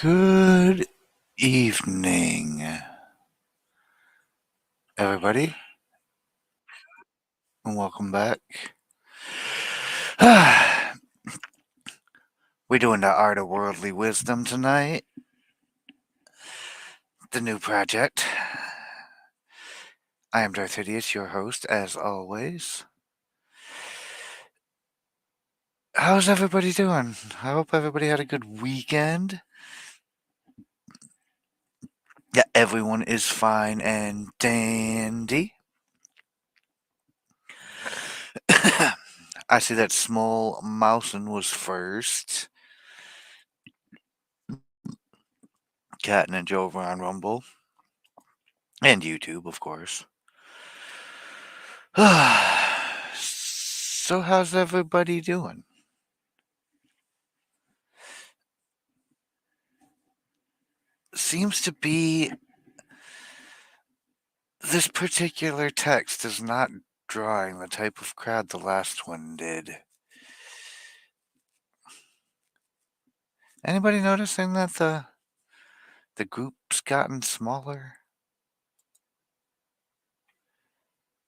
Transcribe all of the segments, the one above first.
Good evening, everybody, and welcome back. We're doing the Art of Worldly Wisdom tonight, the new project. I am DarthHideous, your host, as always. How's everybody doing? I hope everybody had a good weekend. Yeah, everyone is fine and dandy. I see that Small Mousin was first. Cat and Ninja over on Rumble. And YouTube, of course. So, how's everybody doing? Seems to be this particular text is not drawing the type of crowd the last one did. Anybody noticing that the group's gotten smaller?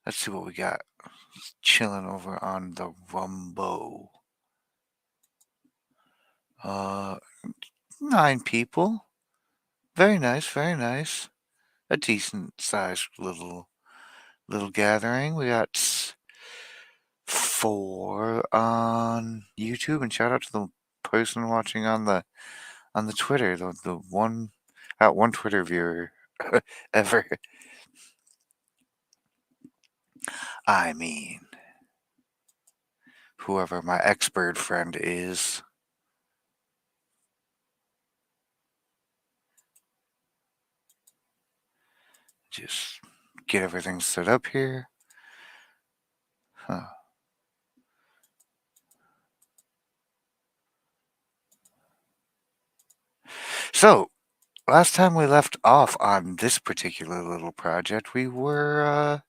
Let's see what we got chilling over on the Rumbo. 9 people. Very nice, very nice. A decent sized little gathering. We got 4 on YouTube, and shout out to the person watching on the Twitter, the one Twitter viewer ever. I mean, whoever my expert friend is. Just get everything set up here. Huh. So, last time we left off on this particular little project, we were,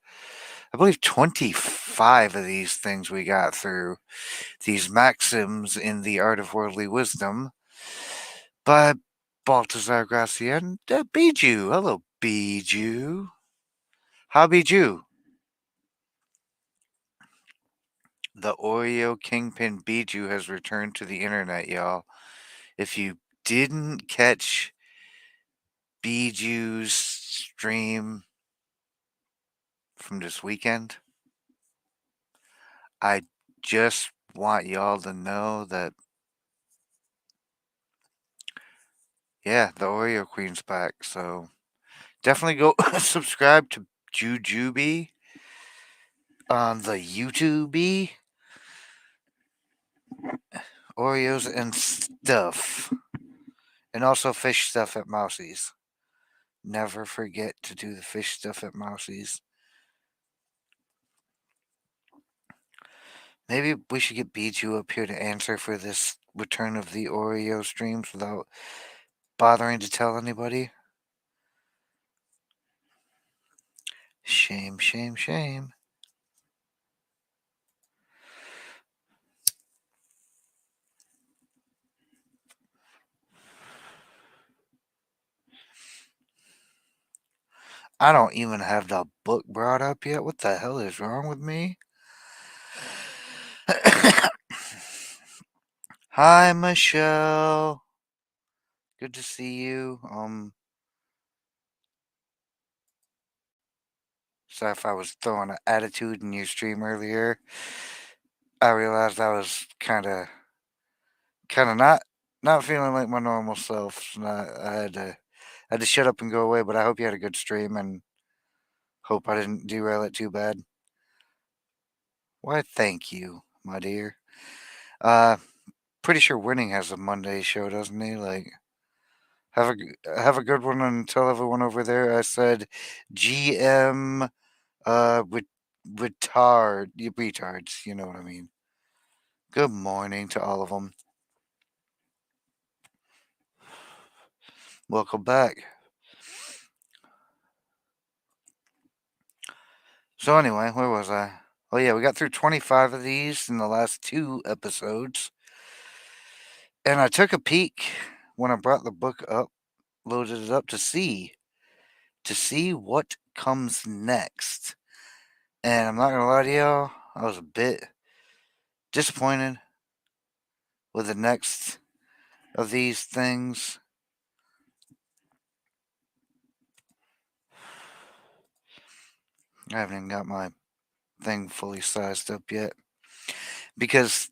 I believe, 25 of these things we got through. These maxims in the Art of Worldly Wisdom by Balthasar Gracian. Bijou. Hello, Bijou. How Bijou? The Oreo Kingpin Bijou has returned to the internet, y'all. If you didn't catch Bijou's stream from this weekend, I just want y'all to know that, yeah, the Oreo Queen's back. So definitely go subscribe to Jujubee on the YouTube. Oreos and stuff. And also fish stuff at Mousie's. Never forget to do the fish stuff at Mousie's. Maybe we should get Bijou up here to answer for this return of the Oreo streams without bothering to tell anybody. Shame, shame, shame. I don't even have the book brought up yet. What the hell is wrong with me? Hi, Michelle. Good to see you. Sorry if I was throwing an attitude in your stream earlier. I realized I was kind of not feeling like my normal self. So I had to shut up and go away. But I hope you had a good stream and hope I didn't derail it too bad. Why, thank you, my dear. Pretty sure Winning has a Monday show, doesn't he? Like, have a good one and tell everyone over there I said GM with retards, you know what I mean. Good morning to all of them. Welcome back. So anyway, where was I? Oh yeah, we got through 25 of these in the last 2 episodes. And I took a peek when I brought the book up, loaded it up to see what comes next. And I'm not gonna lie to y'all, I was a bit disappointed with the next of these things. I haven't even got my thing fully sized up yet. Because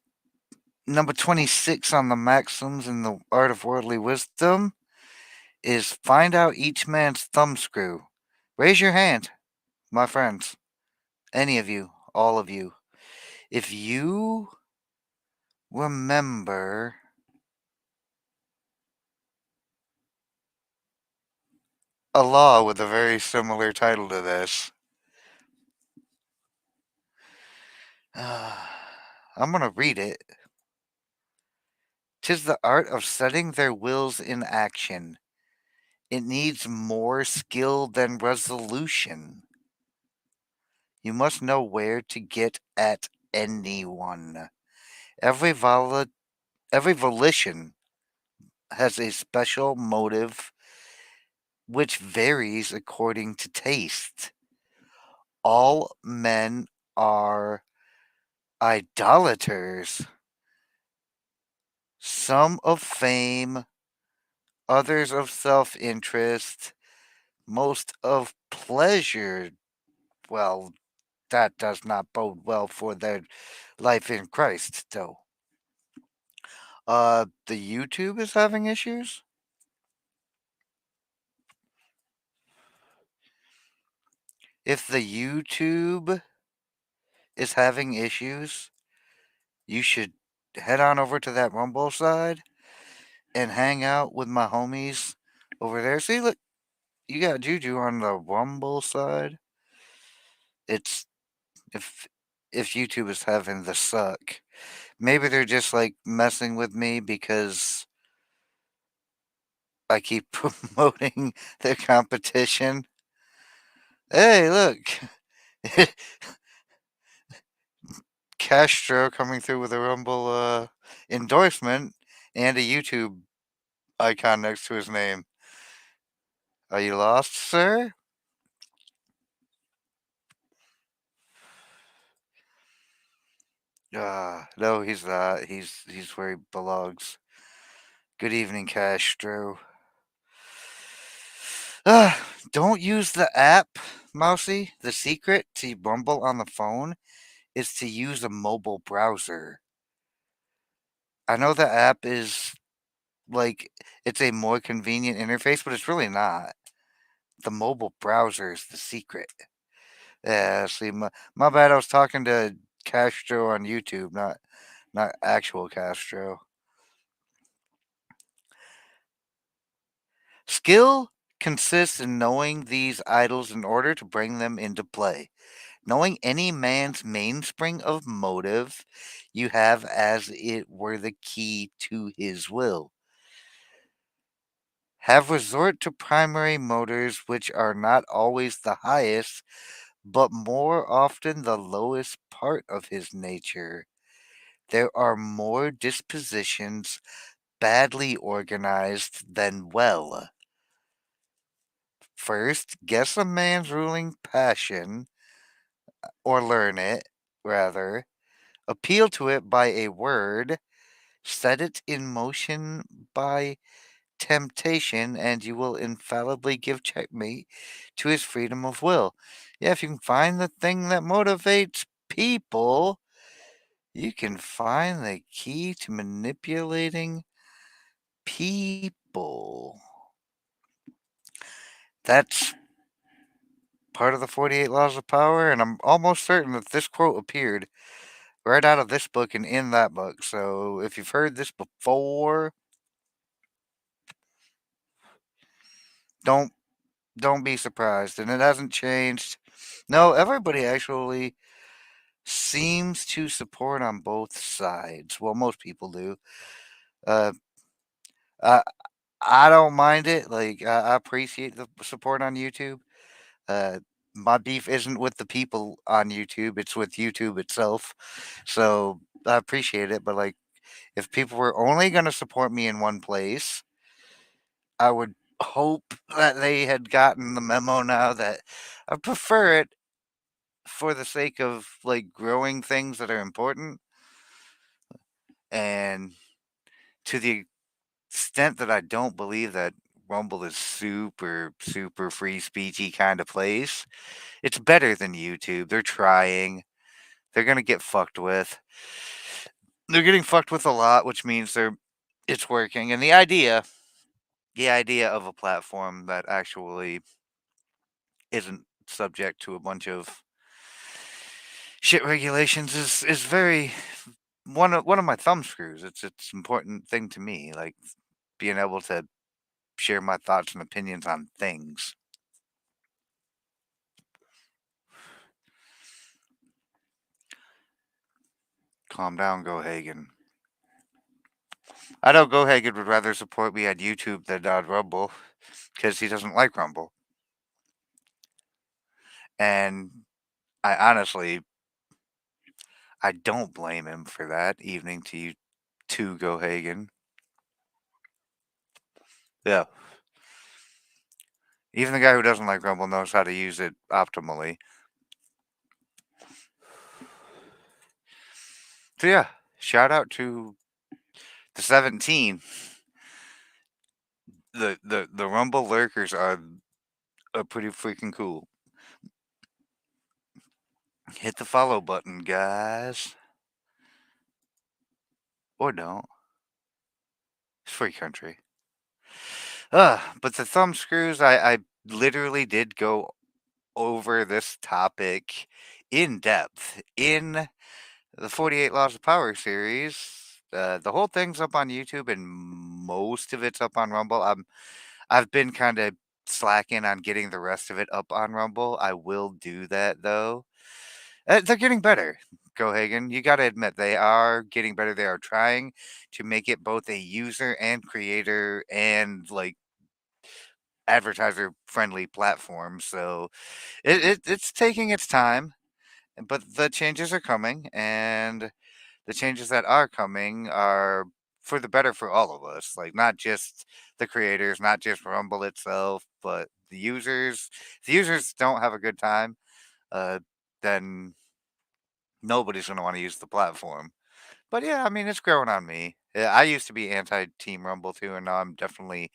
number 26 on the maxims in the art of worldly wisdom is find out each man's thumbscrew. Raise your hand, my friends. Any of you, all of you. If you remember a law with a very similar title to this, I'm going to read it. "'Tis the art of setting their wills in action. It needs more skill than resolution. You must know where to get at anyone. Every volition has a special motive which varies according to taste. All men are idolaters, some of fame, others of self interest, most of pleasure. Well, that does not bode well for their life in Christ, though. The YouTube is having issues? If the YouTube is having issues, you should head on over to that Rumble side and hang out with my homies over there. See, look, you got Juju on the Rumble side. It's if YouTube is having the suck, maybe they're just like messing with me because I keep promoting their competition. Hey, look, Castro coming through with a Rumble endorsement and a YouTube icon next to his name. Are you lost, sir? No, he's not. He's where he belongs. Good evening, Castro. Don't use the app, Mousy. The secret to Rumble on the phone is to use a mobile browser. I know the app is like it's a more convenient interface, but it's really not. The mobile browser is the secret. Yeah, see, my bad. I was talking to Castro on YouTube, not actual Castro. Skill consists in knowing these idols in order to bring them into play. Knowing any man's mainspring of motive, you have as it were the key to his will. Have resort to primary motives which are not always the highest, but more often the lowest part of his nature. There are more dispositions badly organized than well. First, guess a man's ruling passion, or learn it, rather. Appeal to it by a word, set it in motion by temptation, and you will infallibly give checkmate to his freedom of will. Yeah, if you can find the thing that motivates people, you can find the key to manipulating people. That's part of the 48 Laws of Power, and I'm almost certain that this quote appeared right out of this book and in that book. So if you've heard this before, don't don't be surprised. And it hasn't changed. No, everybody actually seems to support on both sides. Well, most people do. Uh, I I don't mind it. Like I appreciate the support on YouTube. Uh, my beef isn't with the people on YouTube; it's with YouTube itself. So I appreciate it. But like, if people were only going to support me in one place, I would hope that they had gotten the memo now that I prefer it for the sake of like growing things that are important, and to the extent that I don't believe that Rumble is super free speechy kind of place, it's better than YouTube. They're trying. They're gonna get fucked with. They're getting fucked with a lot, which means it's working. And the idea of a platform that actually isn't subject to a bunch of shit regulations is very one of my thumb screws. It's important thing to me, like being able to share my thoughts and opinions on things. Calm down, Go Hagen. I know Go Hagen would rather support me on YouTube than on Rumble because he doesn't like Rumble. And I honestly, I don't blame him for that. Evening to you too, Go Hagen. Yeah. Even the guy who doesn't like Rumble knows how to use it optimally. So yeah, shout out to the 17. The Rumble lurkers are pretty freaking cool. Hit the follow button, guys. Or don't. It's free country. But the thumb screws, I literally did go over this topic in depth in the 48 Laws of Power series. The whole thing's up on YouTube and most of it's up on Rumble. I've been kind of slacking on getting the rest of it up on Rumble. I will do that though. They're getting better, Cohagen. You got to admit they are getting better. They are trying to make it both a user and creator and like advertiser friendly platform. So it's taking its time, but the changes are coming, and the changes that are coming are for the better for all of us. Like not just the creators, not just Rumble itself, but the users. If the users don't have a good time, then nobody's going to want to use the platform. But yeah, I mean, it's growing on me. Yeah, I used to be anti Team Rumble too, and now I'm definitely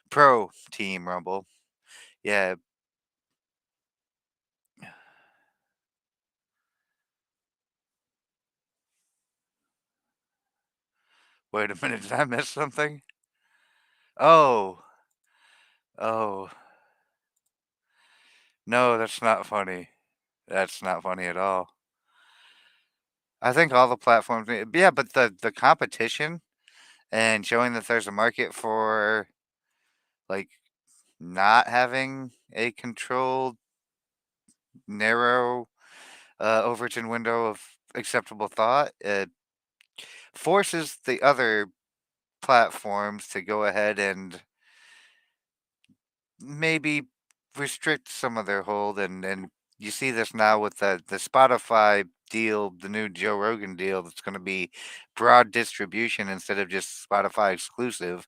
pro Team Rumble. Yeah. Wait a minute, did I miss something? Oh, oh, no, that's not funny. That's not funny at all. I think all the platforms, yeah, but the competition and showing that there's a market for like not having a controlled, narrow Overton window of acceptable thought, forces the other platforms to go ahead and maybe restrict some of their hold. And you see this now with the Spotify deal, the new Joe Rogan deal that's going to be broad distribution instead of just Spotify exclusive.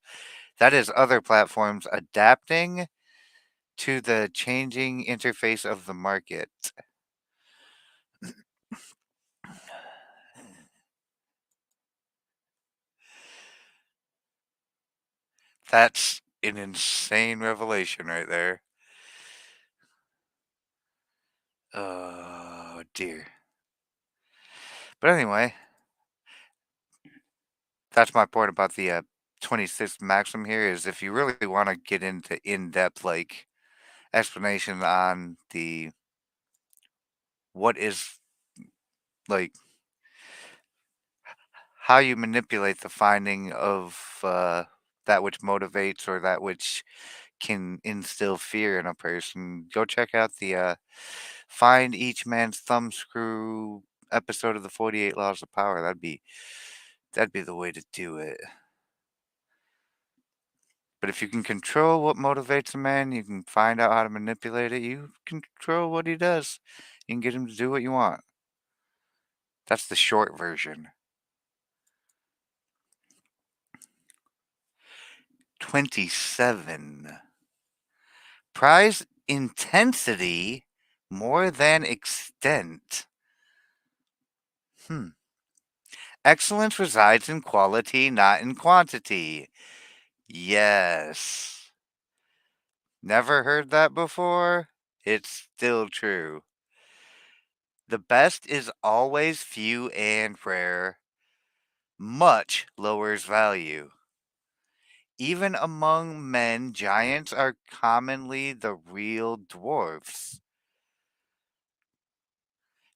That is other platforms adapting to the changing interface of the market. That's an insane revelation right there. Oh dear. But anyway, that's my point about the 26th maxim here is if you really want to get into in-depth like explanation on the what is like how you manipulate the finding of that which motivates or that which can instill fear in a person, go check out the Find Each Man's Thumbscrew episode of the 48 Laws of Power. That'd be the way to do it. But if you can control what motivates a man, you can find out how to manipulate it, you can control what he does. You can get him to do what you want. That's the short version. 27. Prize intensity more than extent. Hmm. Excellence resides in quality, not in quantity. Yes. Never heard that before? It's still true. The best is always few and rare. Much lowers value. Even among men, giants are commonly the real dwarfs.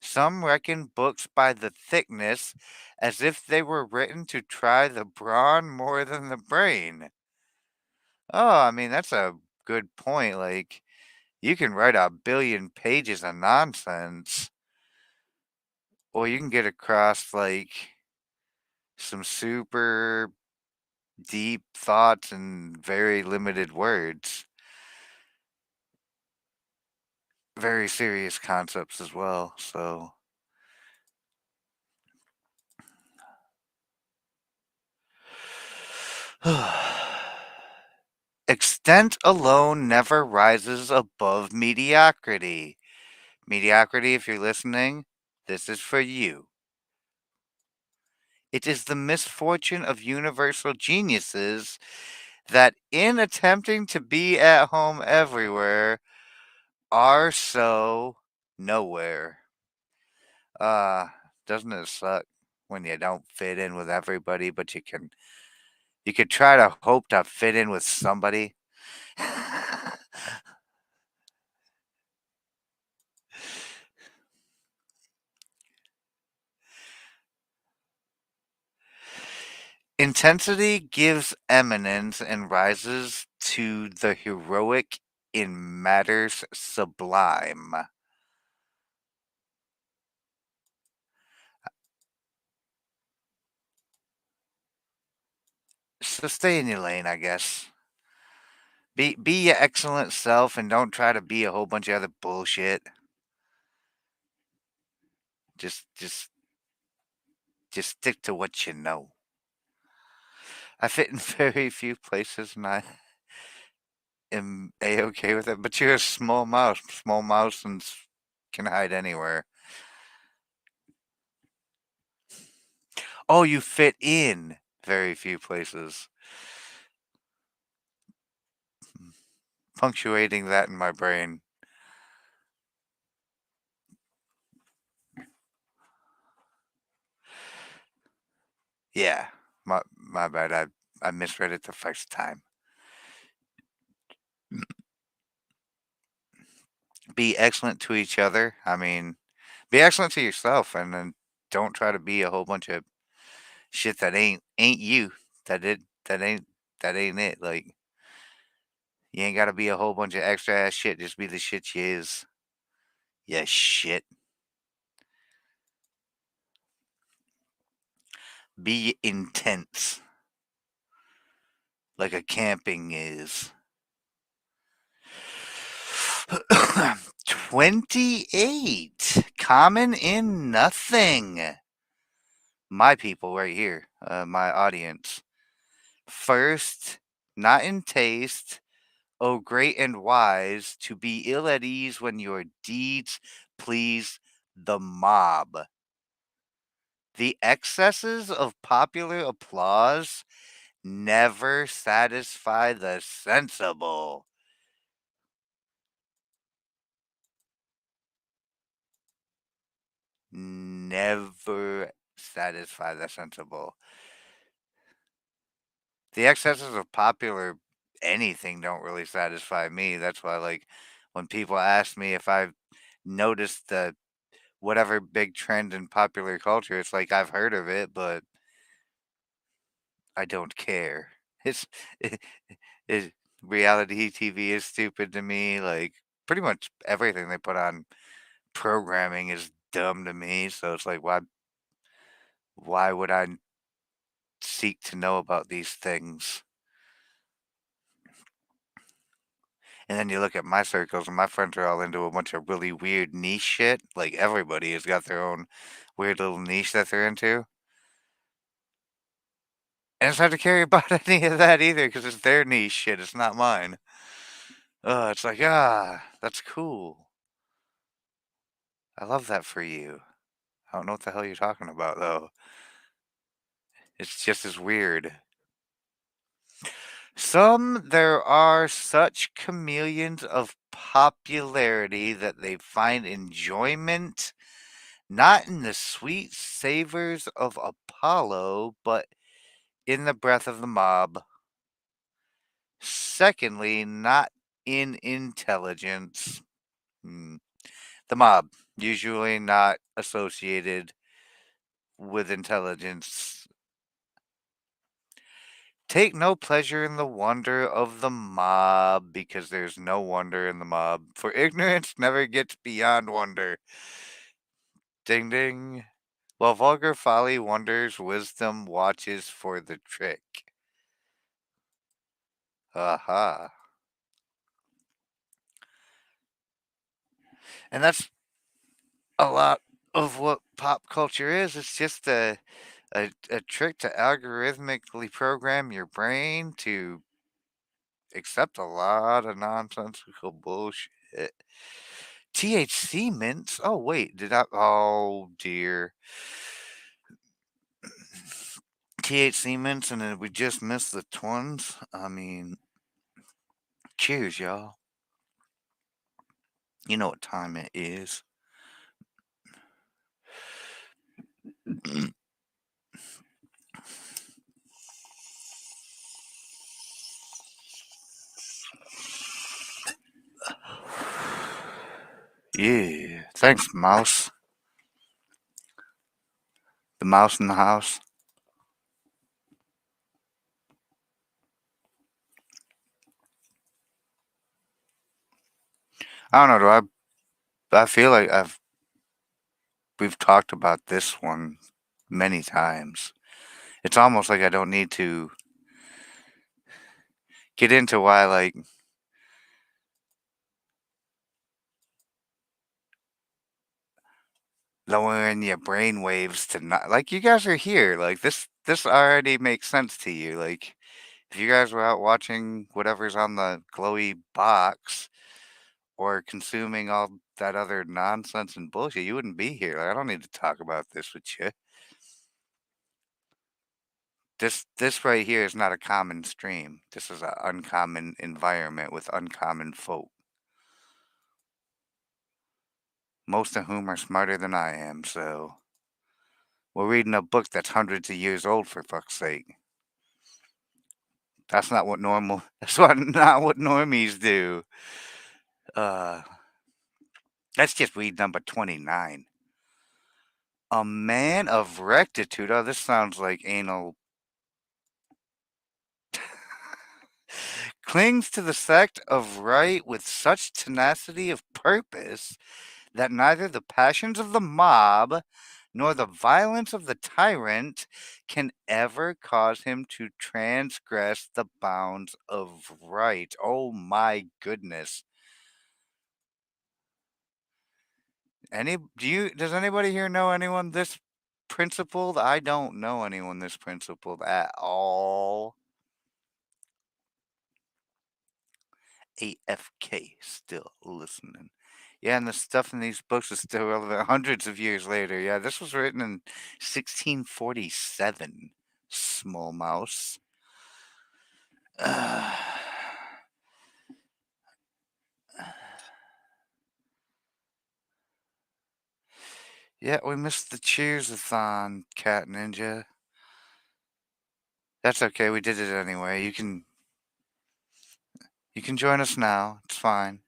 Some reckon books by the thickness as if they were written to try the brawn more than the brain. Oh, I mean, that's a good point. Like, you can write a billion pages of nonsense, or you can get across, like, some super deep thoughts in very limited words. Very serious concepts as well, so. Extent alone never rises above mediocrity. Mediocrity, if you're listening, this is for you. It is the misfortune of universal geniuses that in attempting to be at home everywhere are so nowhere. Uh, doesn't it suck when you don't fit in with everybody, but you could try to hope to fit in with somebody? Intensity gives eminence and rises to the heroic in matters sublime. So stay in your lane, I guess. Be your excellent self and don't try to be a whole bunch of other bullshit. Just just just stick to what you know. I fit in very few places and I am a-okay with it, but you're a small mouse. Small mouse and can hide anywhere. Oh, you fit in very few places. Punctuating that in my brain. Yeah, my bad. I misread it the first time. Be excellent to each other. I mean, be excellent to yourself, and then don't try to be a whole bunch of shit that ain't you. That it that ain't it. Like you ain't got to be a whole bunch of extra ass shit. Just be the shit you is. Yeah, shit. Be intense, like a camping is. 28. Common in nothing. My people right here, my audience. First, not in taste, O great and wise, to be ill at ease when your deeds please the mob. The excesses of popular applause never satisfy the sensible. Never satisfy the sensible. The excesses of popular anything don't really satisfy me. That's why, like, when people ask me if I've noticed the whatever big trend in popular culture, it's like I've heard of it, but I don't care. It's it, it, reality TV is stupid to me. Like pretty much everything they put on programming is dumb to me. So it's like why would I seek to know about these things? And then you look at my circles, and my friends are all into a bunch of really weird niche shit. Like everybody has got their own weird little niche that they're into. And it's hard to care about any of that either because it's their niche shit, it's not mine. It's like, that's cool. I love that for you. I don't know what the hell you're talking about, though. It's just as weird. There are such chameleons of popularity that they find enjoyment not in the sweet savors of Apollo, but in the breath of the mob. Secondly, not in intelligence. Hmm. The mob, usually not associated with intelligence. Take no pleasure in the wonder of the mob, because there's no wonder in the mob, for ignorance never gets beyond wonder. Ding ding. While vulgar folly wonders, wisdom watches for the trick. Aha. And that's a lot of what pop culture is. It's just a trick to algorithmically program your brain to accept a lot of nonsensical bullshit. THC mints? Oh, wait, did I? Oh, dear. THC mints, and then we just missed the twins? I mean, cheers, y'all. You know what time it is. Yeah. Thanks, mouse. The mouse in the house. I don't know. I feel like we've talked about this one many times. It's almost like I don't need to get into why, like, lowering your brain waves to not like you guys are here. Like this already makes sense to you. Like if you guys were out watching whatever's on the glowy box or consuming all that other nonsense and bullshit, you wouldn't be here. Like, I don't need to talk about this with you. This right here is not a common stream. This is an uncommon environment with uncommon folk, most of whom are smarter than I am. So we're reading a book that's hundreds of years old, for fuck's sake. That's not what normal. Not what normies do. Uh, let's just read number 29. A man of rectitude. Oh, this sounds like anal. Clings to the sect of right with such tenacity of purpose that neither the passions of the mob nor the violence of the tyrant can ever cause him to transgress the bounds of right. Oh my goodness. Does anybody here know anyone this principled? I don't know anyone this principled at all. AFK still listening. Yeah, and the stuff in these books is still relevant hundreds of years later. Yeah, this was written in 1647. Small mouse. Uh, yeah, we missed the cheers-a-thon, Cat Ninja. That's okay, we did it anyway. You can join us now. It's fine.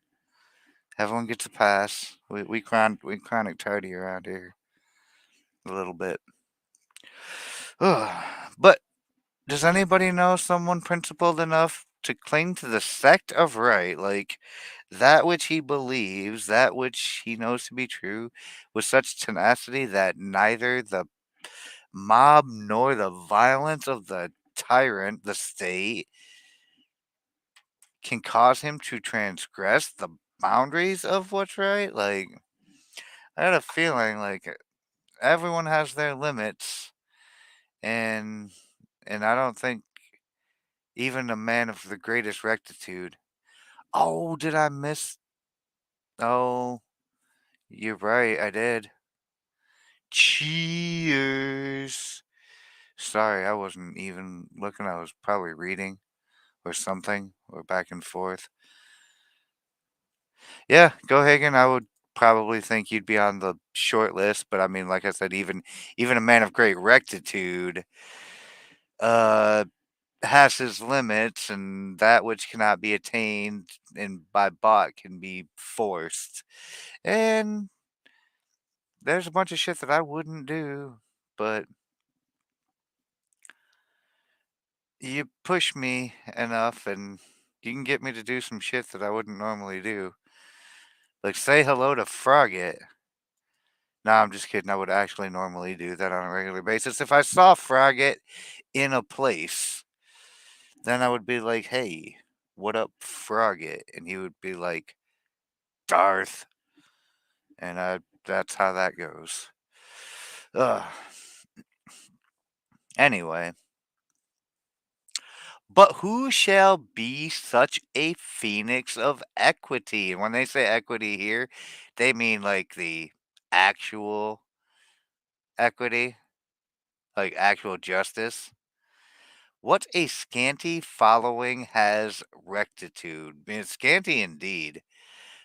Everyone gets a pass. We chronic tardy around here a little bit. Ugh. But does anybody know someone principled enough to cling to the sect of right, like that which he believes, that which he knows to be true, with such tenacity that neither the mob nor the violence of the tyrant, the state, can cause him to transgress the boundaries of what's right? Like, I had a feeling like everyone has their limits, and and I don't think even a man of the greatest rectitude. Oh, did I miss? Oh, you're right, I did. Cheers. Sorry, I wasn't even looking. I was probably reading or something or back and forth. Yeah, go Hagen. I would probably think you'd be on the short list, but I mean, like I said, even a man of great rectitude uh has his limits, and that which cannot be attained and by bought can be forced. And there's a bunch of shit that I wouldn't do, but you push me enough and you can get me to do some shit that I wouldn't normally do. Like say hello to Frogget. No, I'm just kidding. I would actually normally do that on a regular basis. If I saw Frogget in a place, then I would be like, hey, what up, Frogget? And he would be like, Darth. And that's how that goes. Ugh. Anyway, but who shall be such a phoenix of equity? And when they say equity here, they mean like the actual equity, like actual justice. What a scanty following has rectitude. I mean, it's scanty indeed.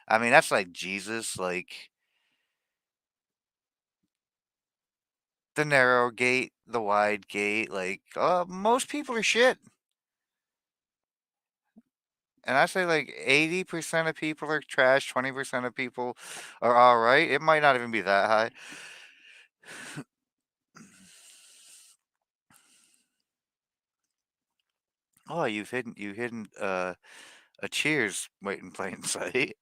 I mean, that's like Jesus, like the narrow gate, the wide gate. Like, most people are shit. And I say like 80% of people are trash, 20% of people are all right. It might not even be that high. Oh, you hidden a cheers wait in plain sight.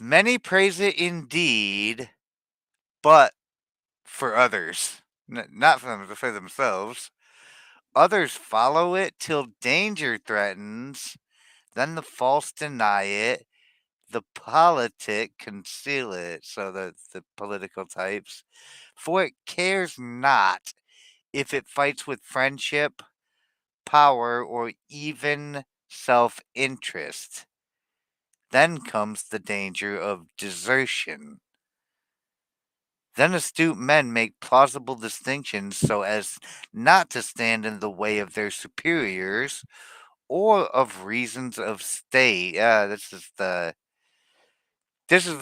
Many praise it indeed, but for others, not for them, for themselves. Others follow it till danger threatens, then the false deny it, the politic conceal it. So the political types, for it cares not if it fights with friendship, power, or even self interest. Then comes the danger of desertion. Then astute men make plausible distinctions so as not to stand in the way of their superiors or of reasons of state. Yeah, this is the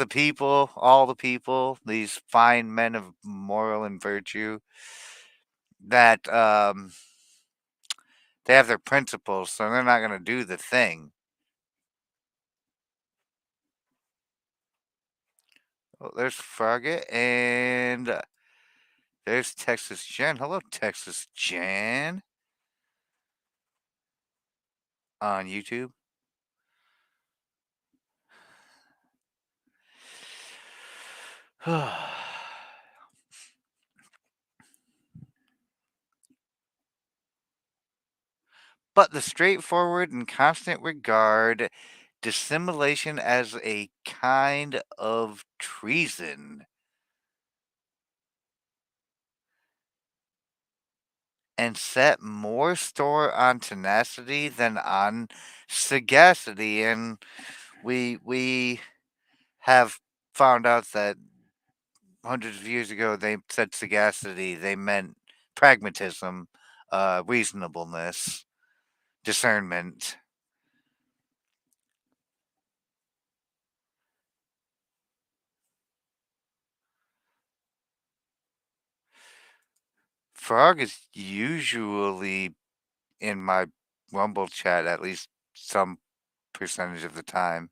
people, all the people, these fine men of moral and virtue that they have their principles, so they're not going to do the thing. Oh, there's Frogget and there's Texas Jen. Hello, Texas Jen on YouTube. But the straightforward and constant regard dissimulation as a kind of treason and set more store on tenacity than on sagacity. And we have found out that hundreds of years ago they said sagacity, they meant pragmatism, reasonableness, discernment. Frog is usually in my Rumble chat at least some percentage of the time.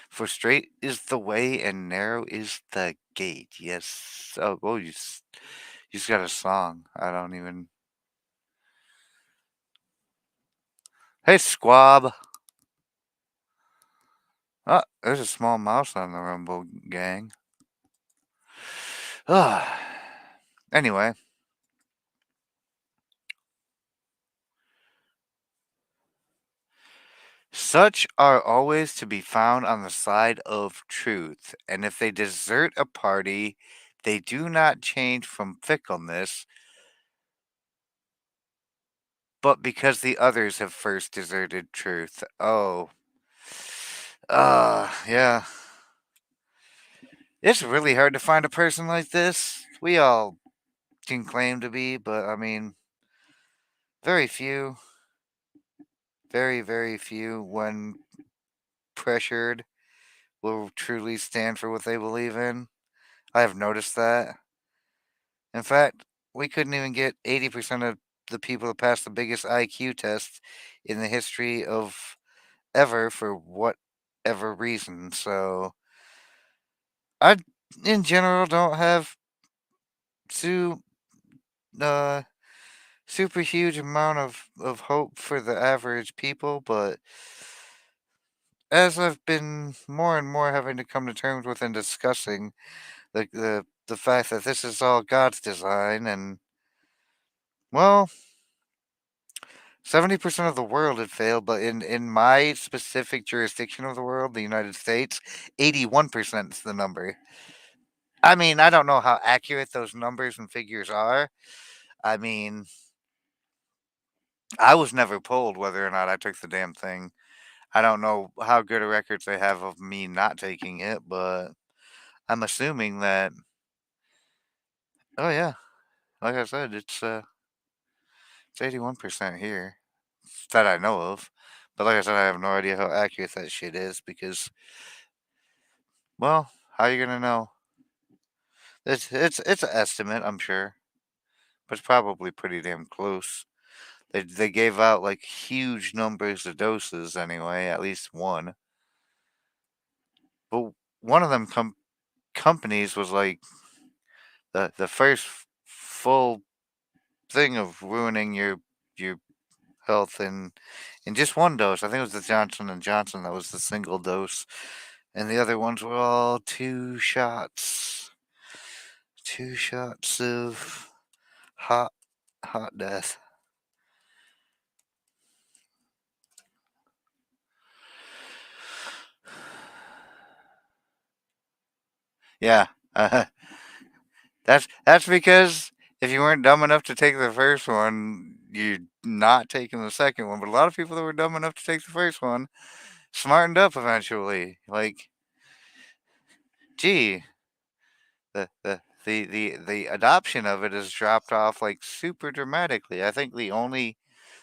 For straight is the way and narrow is the gate. Yes. Oh, you just got a song. I don't even. Hey, squab. Oh, there's a small mouse on the Rumble gang. Ah. Anyway, such are always to be found on the side of truth, and if they desert a party, They do not change from fickleness, but because the others have first deserted truth. Oh. Yeah. It's really hard to find a person like this. We all can claim to be, but I mean, very few, very, very few, when pressured, will truly stand for what they believe in. I have noticed that. In fact, we couldn't even get 80% of the people to pass the biggest IQ test in the history of ever for whatever reason. So I, in general, don't have too uh super huge amount of hope for the average people, but as I've been more and more having to come to terms with and discussing the fact that this is all God's design, and well, 70% of the world had failed, but in my specific jurisdiction of the world, the United States, 81% is the number. I mean, I don't know how accurate those numbers and figures are. I mean, I was never polled whether or not I took the damn thing. I don't know how good a records they have of me not taking it, but I'm assuming that. Oh yeah, like I said, it's 81% here that I know of. But like I said, I have no idea how accurate that shit is because, well, how you gonna know? It's an estimate, I'm sure, but it's probably pretty damn close. They gave out like huge numbers of doses anyway, at least one. But one of them companies was like the first full thing of ruining your health in just one dose. I think it was the Johnson and Johnson that was the single dose, and the other ones were all two shots of hot hot death. Yeah, uh, that's because if you weren't dumb enough to take the first one, you're not taking the second one. But a lot of people that were dumb enough to take the first one smartened up eventually. Like, gee, the adoption of it has dropped off like super dramatically. I think the only,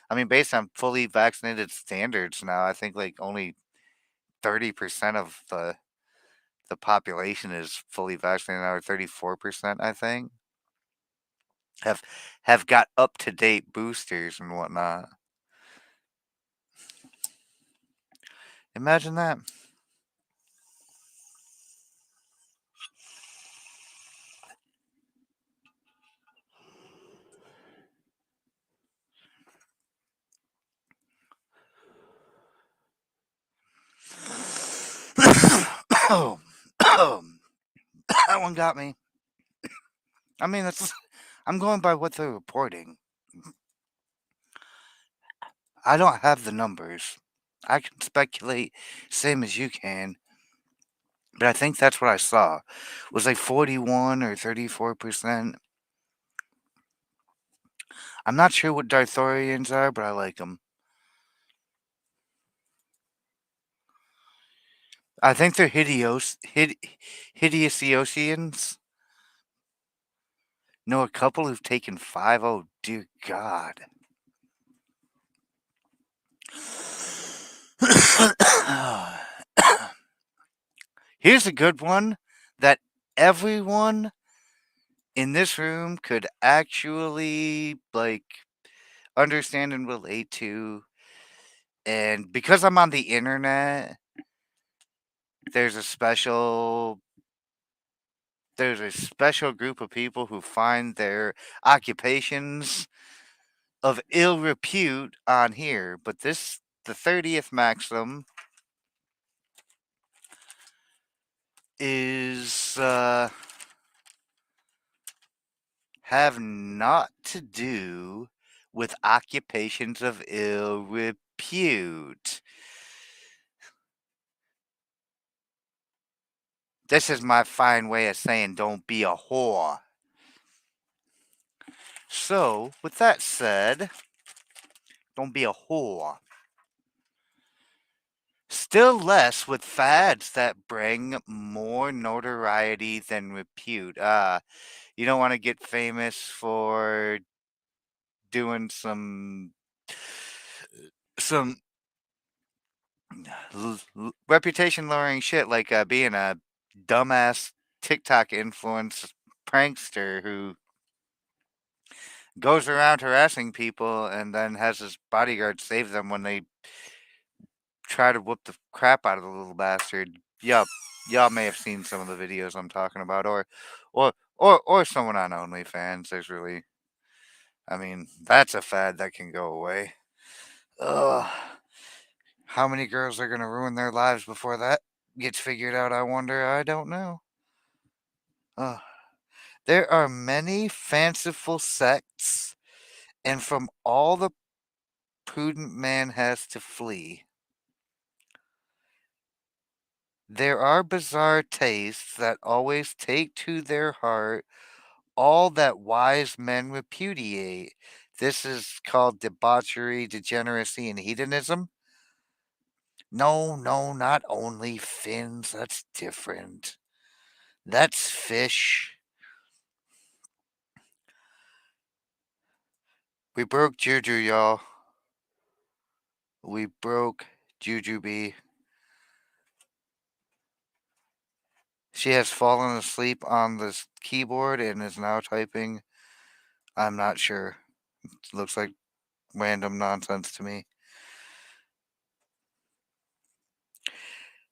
I mean, based on fully vaccinated standards now, I think like only 30% of the population is fully vaccinated now, or 34%, I think, have have got up to date boosters and whatnot. Imagine that. Oh, that one got me. I mean, that's. I'm going by what they're reporting. I don't have the numbers. I can speculate, same as you can, but I think that's what I saw. Was like 41 or 34%. I'm not sure what Darthorians are, but I like them. I think they're Hideosians. Know a couple who've taken five. Oh dear God. Here's a good one that everyone in this room could actually like understand and relate to. And because I'm on the internet, there's a special there's a special group of people who find their occupations of ill repute on here. But this the 30th maxim is have not to do with occupations of ill repute. This is my fine way of saying don't be a whore. So, with that said, don't be a whore. Still less with fads that bring more notoriety than repute. You don't want to get famous for doing some reputation lowering shit like being a dumbass TikTok influence prankster who goes around harassing people and then has his bodyguard save them when they try to whoop the crap out of the little bastard. Yup, y'all may have seen some of the videos I'm talking about, or someone on OnlyFans. There's really, I mean, that's a fad that can go away. Ugh. How many girls are gonna ruin their lives before that gets figured out? I wonder. I don't know. Ugh. There are many fanciful sects, and from all the prudent man has to flee. There are bizarre tastes that always take to their heart all that wise men repudiate. This is called debauchery, degeneracy, and hedonism. No, no, not only fins. That's different. That's fish. We broke Juju, y'all. We broke Jujubee. She has fallen asleep on the keyboard and is now typing. I'm not sure. It looks like random nonsense to me.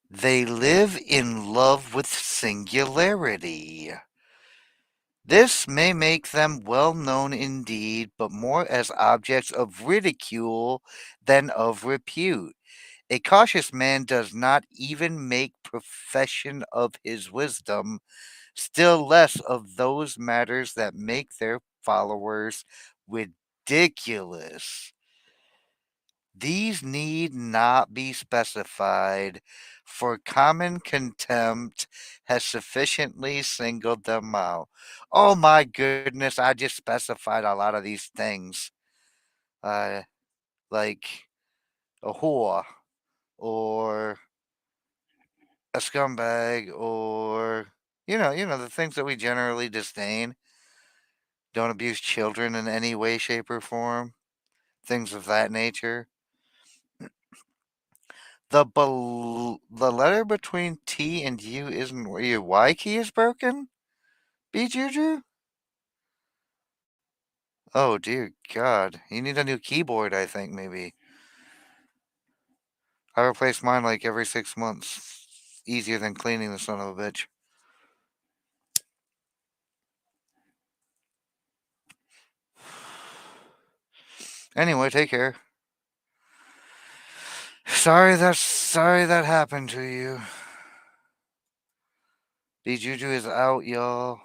They live in love with singularity. This may make them well known indeed, but more as objects of ridicule than of repute. A cautious man does not even make profession of his wisdom, still less of those matters that make their followers ridiculous. These need not be specified, for common contempt has sufficiently singled them out. Oh my goodness, I just specified a lot of these things. Uh, like a whore, or a scumbag, or the things that we generally disdain. Don't abuse children in any way, shape, or form. Things of that nature. The letter between T and U isn't where your Y key is broken? B Juju? Oh dear God. You need a new keyboard, I think, maybe. I replace mine like every 6 months. Easier than cleaning the son of a bitch. Anyway, take care. Sorry that happened to you. B Juju is out, y'all.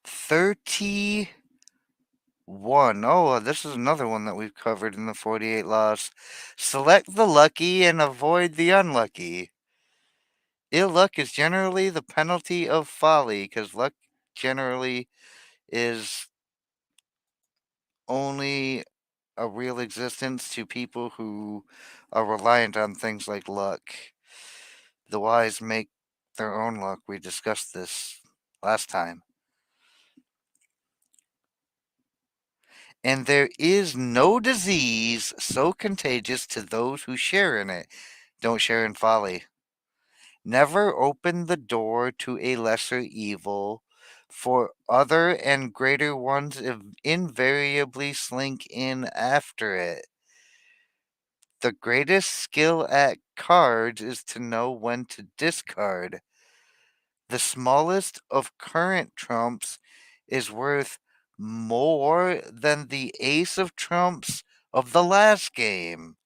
31. Oh, this is another one that we've covered in the 48 Laws. Select the lucky and avoid the unlucky. Ill luck is generally the penalty of folly, because luck generally is only a real existence to people who are reliant on things like luck. The wise make their own luck. We discussed this last time. And there is no disease so contagious to those who share in it. Don't share in folly. Never open the door to a lesser evil, for other and greater ones invariably slink in after it. The greatest skill at cards is to know when to discard. The smallest of current trumps is worth more than the ace of trumps of the last game.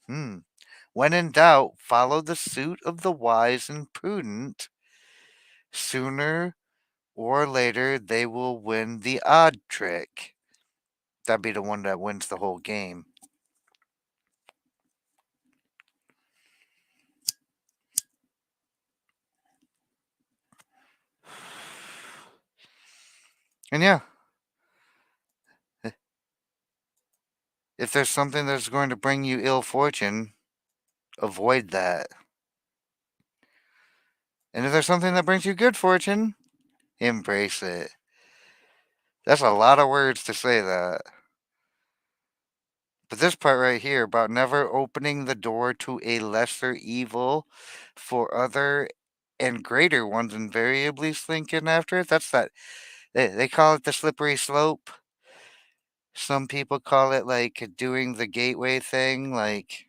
When in doubt, follow the suit of the wise and prudent. Sooner or later, they will win the odd trick. That'd be the one that wins the whole game. And yeah, if there's something that's going to bring you ill fortune, avoid that. And if there's something that brings you good fortune, embrace it. That's a lot of words to say that. But this part right here about never opening the door to a lesser evil for other and greater ones invariably slink in after it. That's that. They call it the slippery slope. Some people call it like doing the gateway thing. Like,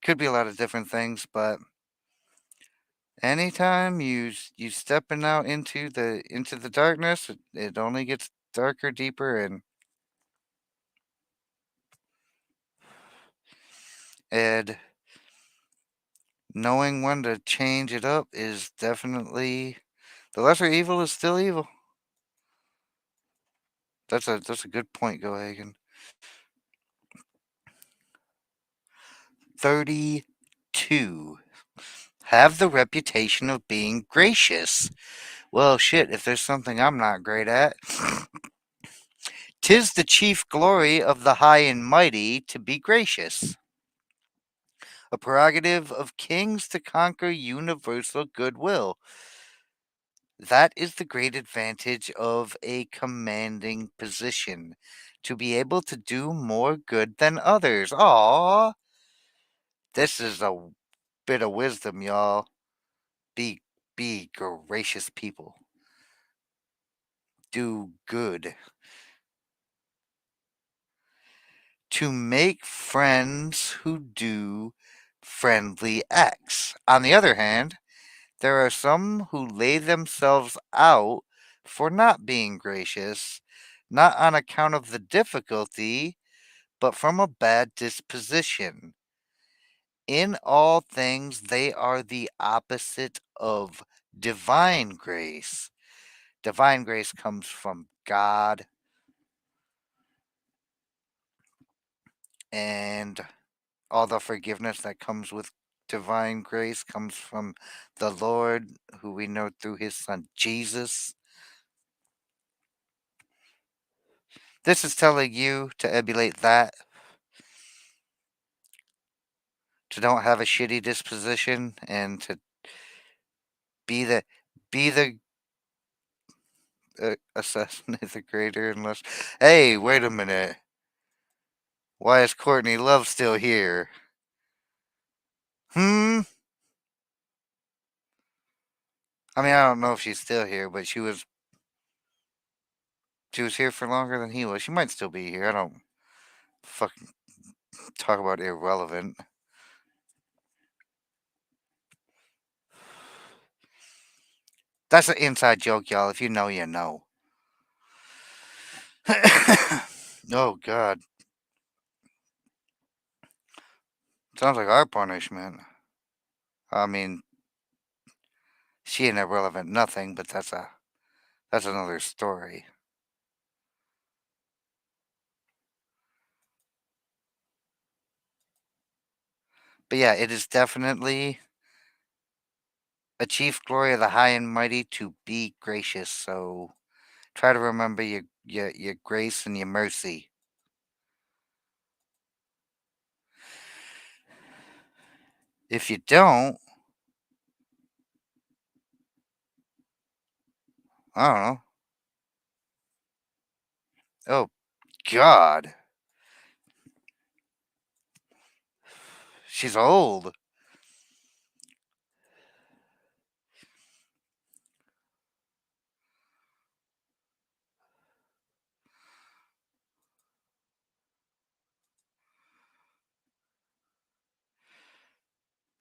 could be a lot of different things, but anytime you stepping out into the darkness, it only gets darker, deeper, and knowing when to change it up is definitely the lesser evil is still evil. That's a good point, Go Hagen. 32. Have the reputation of being gracious. Well, shit, if there's something I'm not great at, 'tis the chief glory of the high and mighty to be gracious, a prerogative of kings to conquer universal goodwill. That is the great advantage of a commanding position, to be able to do more good than others. Aw, this is a bit of wisdom, y'all. Be be gracious people. Do good. To make friends who do friendly acts. On the other hand, there are some who lay themselves out for not being gracious, not on account of the difficulty, but from a bad disposition. In all things, they are the opposite of divine grace. Divine grace comes from God, and all the forgiveness that comes with divine grace comes from the Lord, who we know through his son Jesus. This is telling you to emulate that, to don't have a shitty disposition, and to be the assassinate the greater unless. Hey, wait a minute. Why is Courtney Love still here? Hmm. I mean, I don't know if she's still here, but she was here for longer than he was. She might still be here. I don't fucking talk about irrelevant. That's an inside joke, y'all. If you know, you know. Oh God, sounds like our punishment. I mean, she ain't irrelevant nothing, but that's another story. But yeah, it is definitely a chief glory of the high and mighty to be gracious. So try to remember your grace and your mercy. If you don't, I don't know. Oh God, she's old.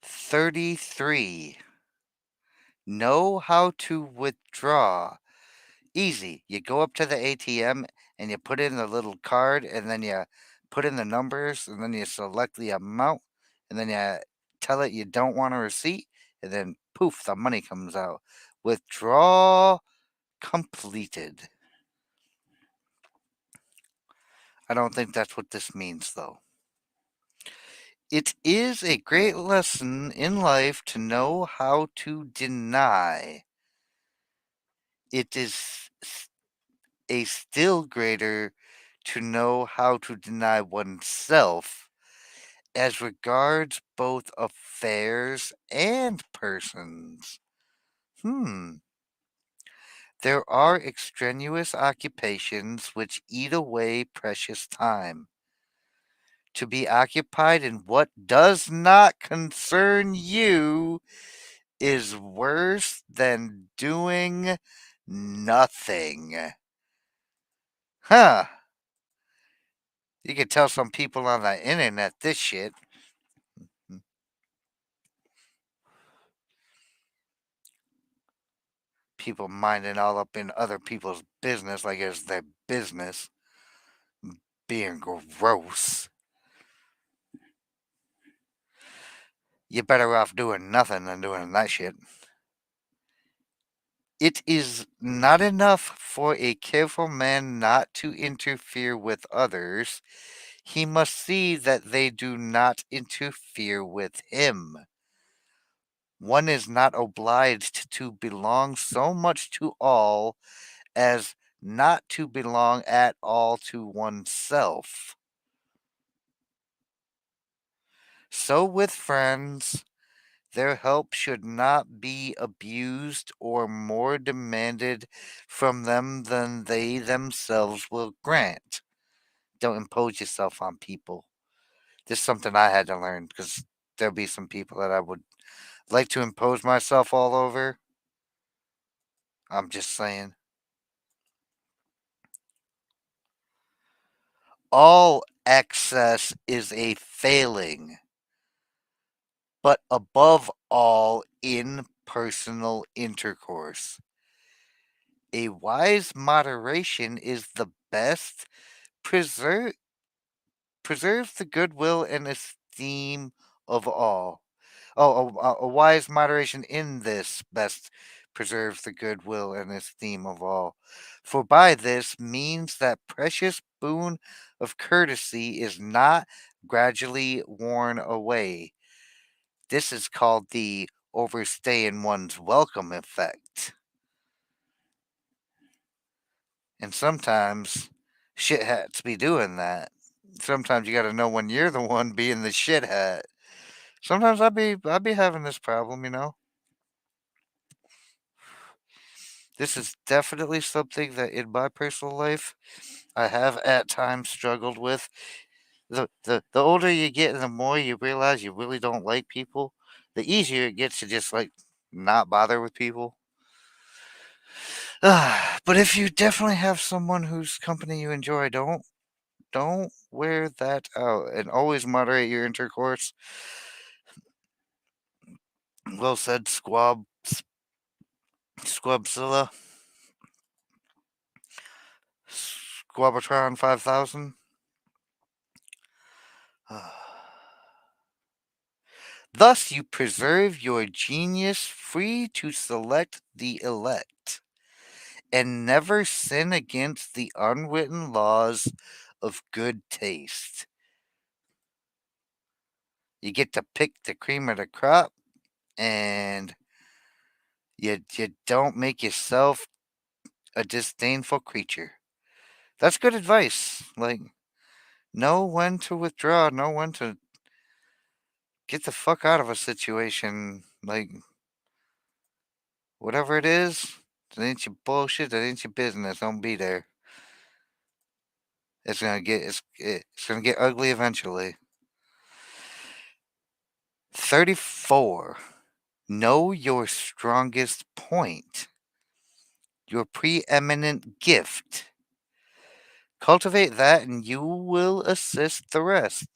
33. Know how to withdraw. Easy. You go up to the ATM and you put in the little card, and then you put in the numbers, and then you select the amount, and then you tell it you don't want a receipt, and then poof, the money comes out. Withdraw completed. I don't think that's what this means, though. It is a great lesson in life to know how to deny. It is a still greater to know how to deny oneself as regards both affairs and persons. Hmm. There are extraneous occupations which eat away precious time. To be occupied in what does not concern you is worse than doing nothing. Huh. You can tell some people on the internet this shit. People minding all up in other people's business like it's their business. Being gross. You're better off doing nothing than doing that shit. It is not enough for a careful man not to interfere with others. He must see that they do not interfere with him. One is not obliged to belong so much to all as not to belong at all to oneself. So with friends, their help should not be abused or more demanded from them than they themselves will grant. Don't impose yourself on people. This is something I had to learn because there'll be some people that I would like to impose myself all over. I'm just saying. All excess is a failing, but above all, in personal intercourse. A wise moderation is the best preserve preserves the goodwill and esteem of all. Oh, a wise moderation in this best preserves the goodwill and esteem of all. For by this means that precious boon of courtesy is not gradually worn away. This is called the overstay in one's welcome effect. And sometimes shit hats be doing that. Sometimes you got to know when you're the one being the shit hat. Sometimes I be having this problem. This is definitely something that in my personal life I have at times struggled with. The older you get and the more you realize you really don't like people, the easier it gets to just like not bother with people. But if you definitely have someone whose company you enjoy, don't wear that out and always moderate your intercourse. Well said, Squabzilla, Squabatron 5000. Thus you preserve your genius free to select the elect, and never sin against the unwritten laws of good taste. You get to pick the cream of the crop, and you don't make yourself a disdainful creature. That's good advice. Like, know when to withdraw, know when to get the fuck out of a situation. Like, whatever it is, that ain't your bullshit, that ain't your business. Don't be there. It's gonna get ugly eventually. 34. Know your strongest point, your preeminent gift. Cultivate that, and you will assist the rest.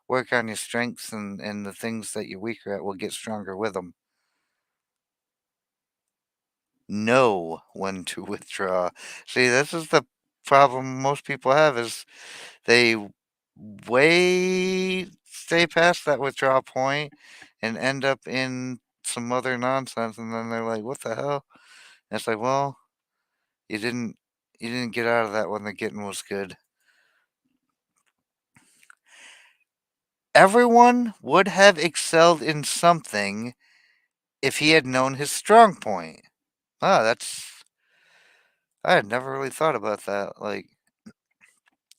Work on your strengths, and the things that you're weaker at will get stronger with them. Know when to withdraw. See, this is the problem most people have is they way stay past that withdrawal point and end up in some other nonsense, and then they're like, "What the hell?" And it's like, well, you didn't you didn't get out of that when the getting was good. Everyone would have excelled in something if he had known his strong point. Ah, that's. I had never really thought about that. Like,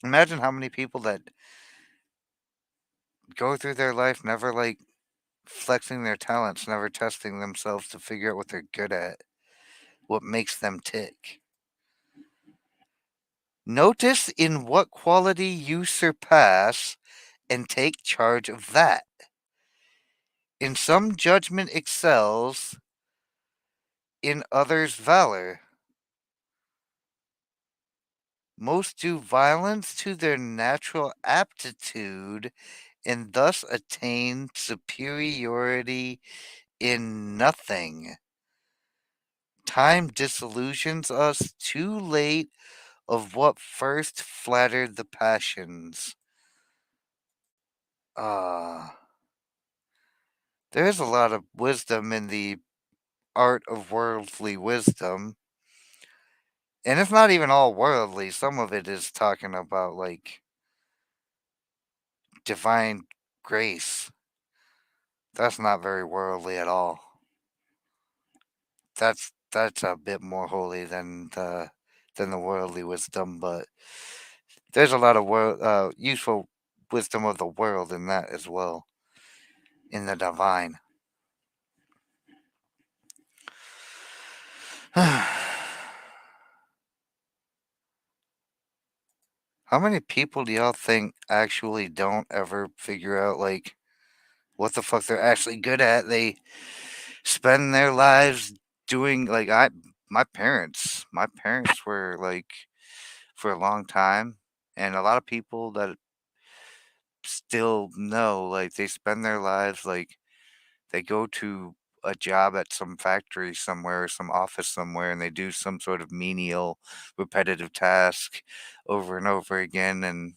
imagine how many people that go through their life never, like, flexing their talents, never testing themselves to figure out what they're good at, what makes them tick. Notice in what quality you surpass and take charge of that. In some judgment excels, in others valor. Most do violence to their natural aptitude and thus attain superiority in nothing. Time disillusions us too late of what first flattered the passions. Ah, there is a lot of wisdom in the art of worldly wisdom. And it's not even all worldly. Some of it is talking about like divine grace. That's not very worldly at all. That's a bit more holy than the worldly wisdom, but there's a lot of useful wisdom of the world in that as well, in the divine. How many people do y'all think actually don't ever figure out like what the fuck they're actually good at? They spend their lives doing like my parents were like for a long time, and a lot of people that still know like they spend their lives like they go to a job at some factory somewhere or some office somewhere, and they do some sort of menial repetitive task over and over again, and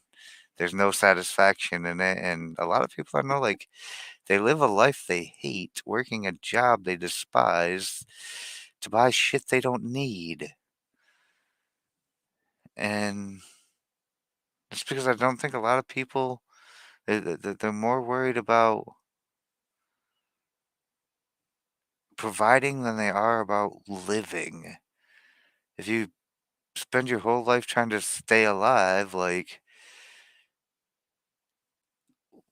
there's no satisfaction in it. And a lot of people I know like they live a life they hate, working a job they despise to buy shit they don't need. And it's because I don't think a lot of people they're more worried about providing than they are about living. If you spend your whole life trying to stay alive, like,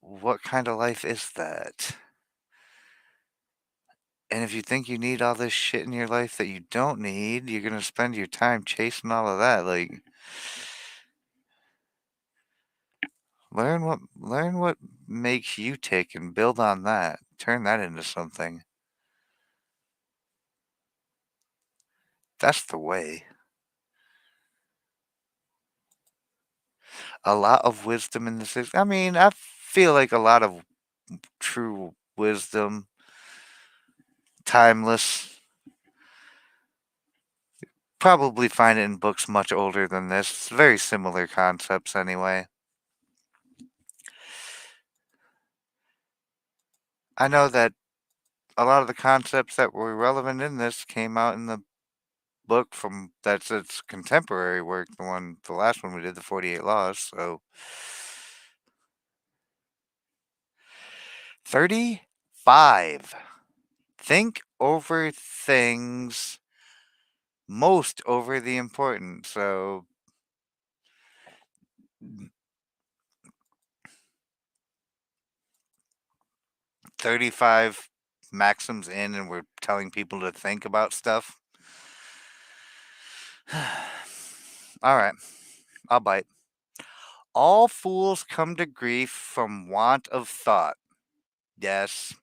what kind of life is that? And if you think you need all this shit in your life that you don't need, you're gonna spend your time chasing all of that. Like, learn what makes you tick and build on that. Turn that into something. That's the way. A lot of wisdom in this. I mean, I feel like a lot of true wisdom, timeless. Probably find it in books much older than this. Very similar concepts, anyway. I know that a lot of the concepts that were relevant in this came out in the book from that's its contemporary work, the last one we did, the 48 Laws. So 35. Think over things most over the important. So 35 maxims in, and we're telling people to think about stuff. All right, I'll bite. All fools come to grief from want of thought. Yes.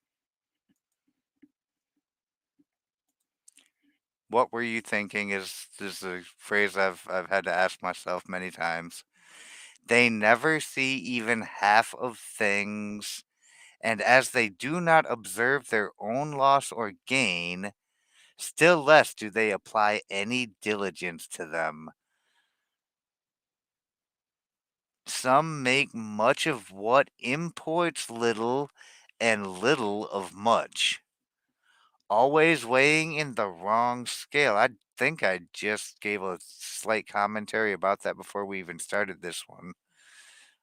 What were you thinking is a phrase I've had to ask myself many times. They never see even half of things, and as they do not observe their own loss or gain, still less do they apply any diligence to them. Some make much of what imports little, and little of much, always weighing in the wrong scale. I think I just gave a slight commentary about that before we even started this one,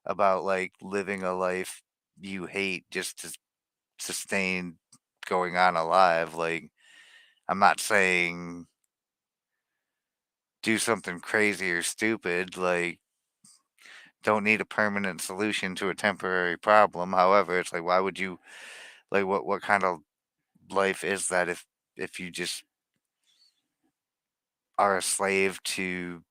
about like living a life. you hate just to sustain going on alive. Like, I'm not saying do something crazy or stupid. Like, don't need a permanent solution to a temporary problem. However, it's like, why would you, like, what kind of life is that if you just are a slave to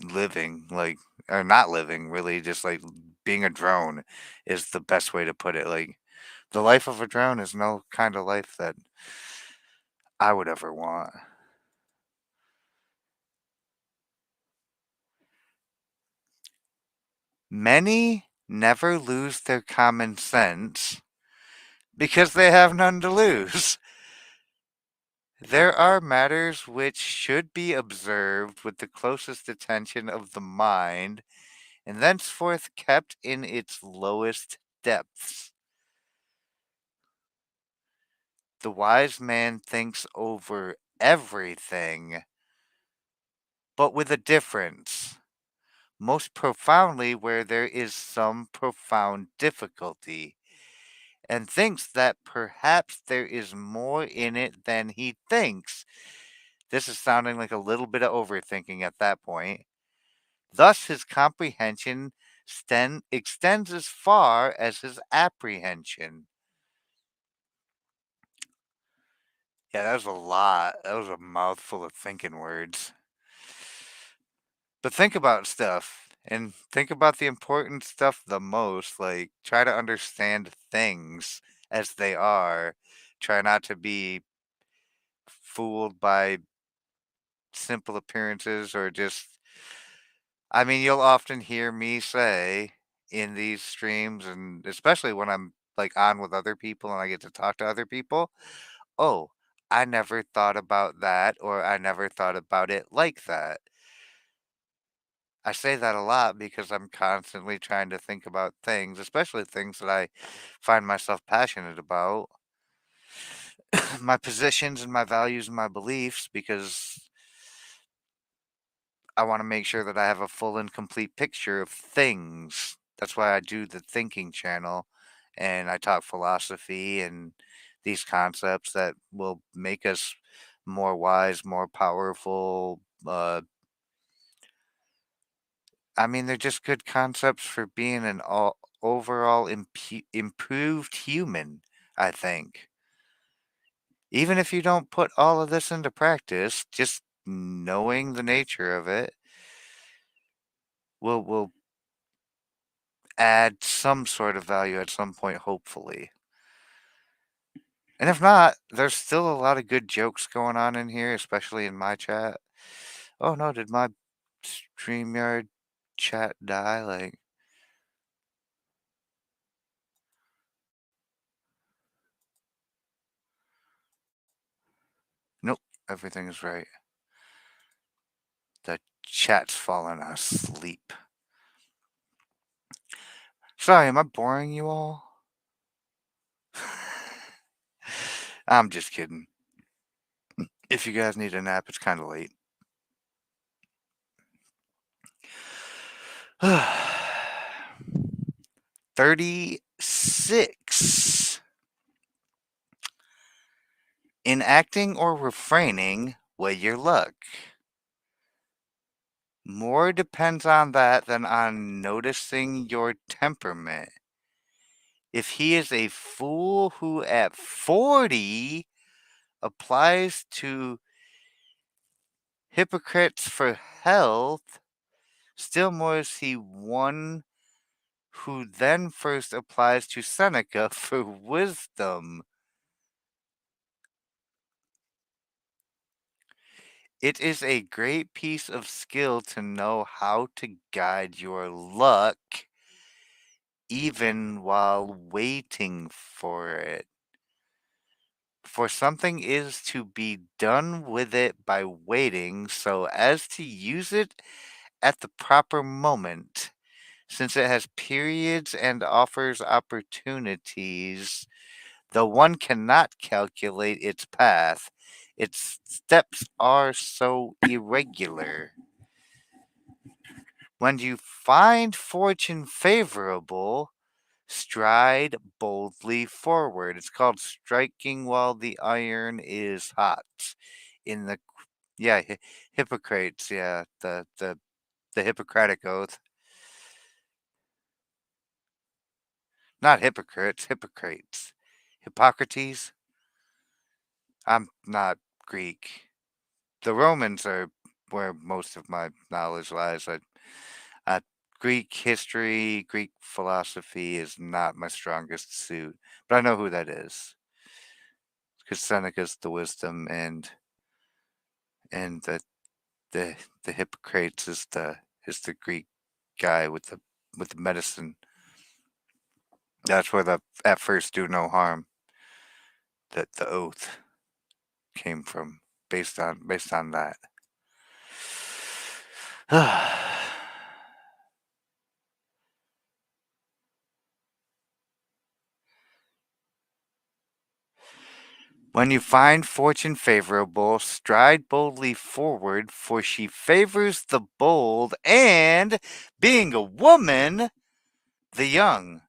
living, like, or not living, really, just like being a drone is the best way to put it. Like, the life of a drone is no kind of life that I would ever want. Many never lose their common sense because they have none to lose. There are matters which should be observed with the closest attention of the mind, and thenceforth kept in its lowest depths. The wise man thinks over everything, but with a difference, most profoundly where there is some profound difficulty, and thinks that perhaps there is more in it than he thinks. This is sounding like a little bit of overthinking at that point. Thus, his comprehension extends as far as his apprehension. Yeah, that was a lot. That was a mouthful of thinking words. But think about stuff and think about the important stuff the most. Like, try to understand things as they are. Try not to be fooled by simple appearances or just. I mean, you'll often hear me say in these streams, and especially when I'm like on with other people and I get to talk to other people, oh, I never thought about that, or I never thought about it like that. I say that a lot because I'm constantly trying to think about things, especially things that I find myself passionate about, my positions and my values and my beliefs, because I want to make sure that I have a full and complete picture of things. That's why I do the thinking channel and I talk philosophy and these concepts that will make us more wise, more powerful. I mean, they're just good concepts for being an overall improved human, I think. Even if you don't put all of this into practice, just knowing the nature of it will add some sort of value at some point, hopefully. And if not, there's still a lot of good jokes going on in here, especially in my chat. Oh no, did my StreamYard chat die? Like, nope, everything is right. The chat's fallen asleep. Sorry, am I boring you all? I'm just kidding. If you guys need a nap, it's kind of late. 36. In acting or refraining, weigh your luck. More depends on that than on noticing your temperament. If he is a fool who at 40 applies to hypocrites for health, still more is he one who then first applies to Seneca for wisdom. It is a great piece of skill to know how to guide your luck even while waiting for it. For something is to be done with it by waiting so as to use it at the proper moment, since it has periods and offers opportunities, though one cannot calculate its path. Its steps are so irregular. When you find fortune favorable, Stride boldly forward. It's called striking while the iron is hot. In the yeah, Hippocrates, yeah, the Hippocratic oath. Not hypocrites, Hippocrates. Hippocrates? I'm not Greek. The Romans are where most of my knowledge lies. I Greek history, Greek philosophy is not my strongest suit, but I know who that is because Seneca's the wisdom, and the the Hippocrates is the Greek guy with the medicine. That's where the at first do no harm that the oath came from, based on that. When you find fortune favorable, stride boldly forward, for she favors the bold, and, being a woman, the young.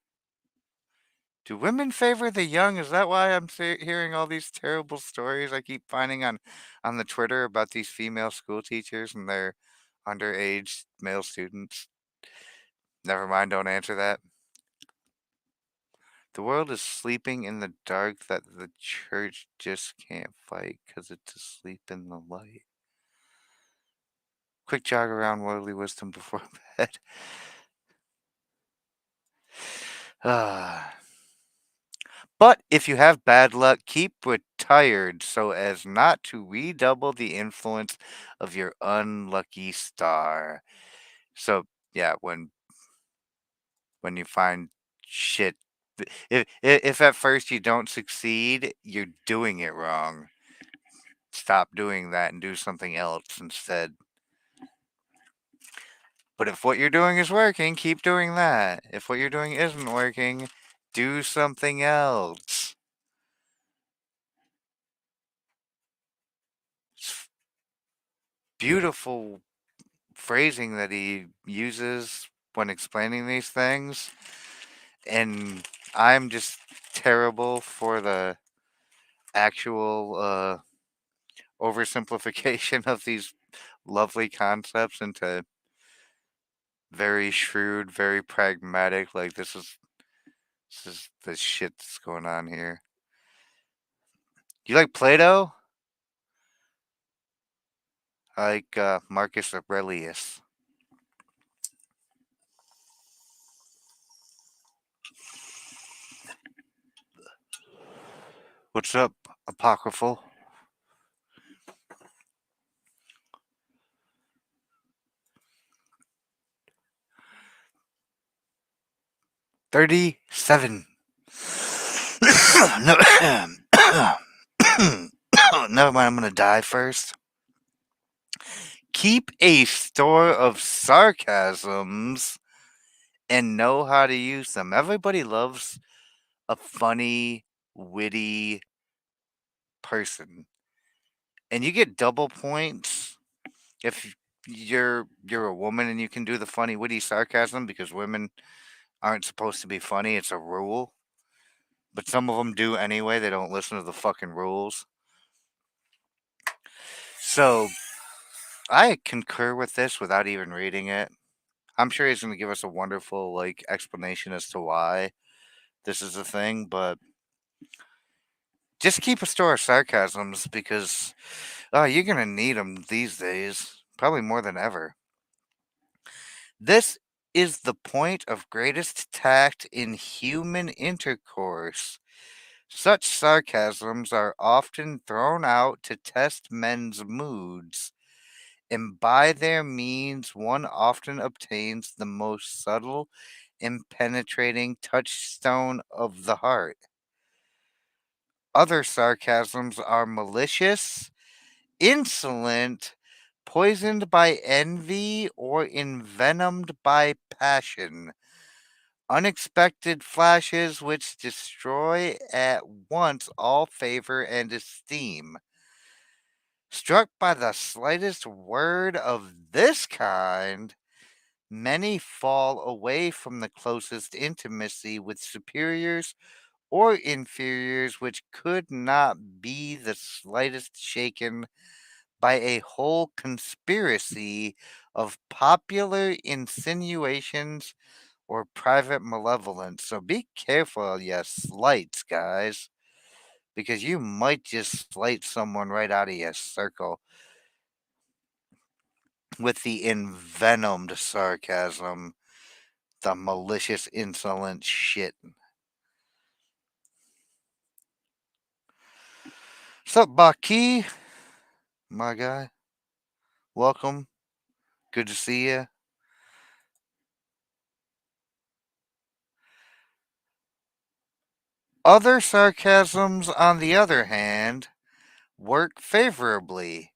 Do women favor the young? Is that why I'm hearing all these terrible stories I keep finding on the Twitter about these female school teachers and their underage male students? Never mind, don't answer that. The world is sleeping in the dark that the church just can't fight because it's asleep in the light. Quick jog around worldly wisdom before bed. Ah. But if you have bad luck, keep retired so as not to redouble the influence of your unlucky star. So yeah, when you find shit, if at first you don't succeed, you're doing it wrong. Stop doing that and do something else instead. But if what you're doing is working, keep doing that. If what you're doing isn't working, do something else. It's beautiful phrasing that he uses when explaining these things. And I'm just terrible for the actual oversimplification of these lovely concepts into very shrewd, very pragmatic. Like this is the shit that's going on here. You like Plato? I like Marcus Aurelius. What's up, Apocryphal? 37. No, never mind. I'm gonna die first. Keep a store of sarcasms and know how to use them. Everybody loves a funny, witty person, and you get double points if you're a woman and you can do the funny, witty sarcasm because women aren't supposed to be funny. It's a rule, but some of them do anyway. They don't listen to the fucking rules. So I concur with this without even reading it. I'm sure he's going to give us a wonderful like explanation as to why this is a thing, but just keep a store of sarcasms because you're going to need them these days, probably more than ever. This is the point of greatest tact in human intercourse. Such sarcasms are often thrown out to test men's moods, and by their means one often obtains the most subtle and penetrating touchstone of the heart. Other sarcasms are malicious, insolent, poisoned by envy, or envenomed by passion. Unexpected flashes which destroy at once all favor and esteem. Struck by the slightest word of this kind, Many fall away from the closest intimacy with superiors or inferiors, which could not be the slightest shaken by a whole conspiracy of popular insinuations or private malevolence. So be careful, you slights, guys, because you might just slight someone right out of your circle with the envenomed sarcasm, the malicious, insolent shit. Sup, Baki, my guy? Welcome. Good to see you. Other sarcasms, on the other hand, work favorably,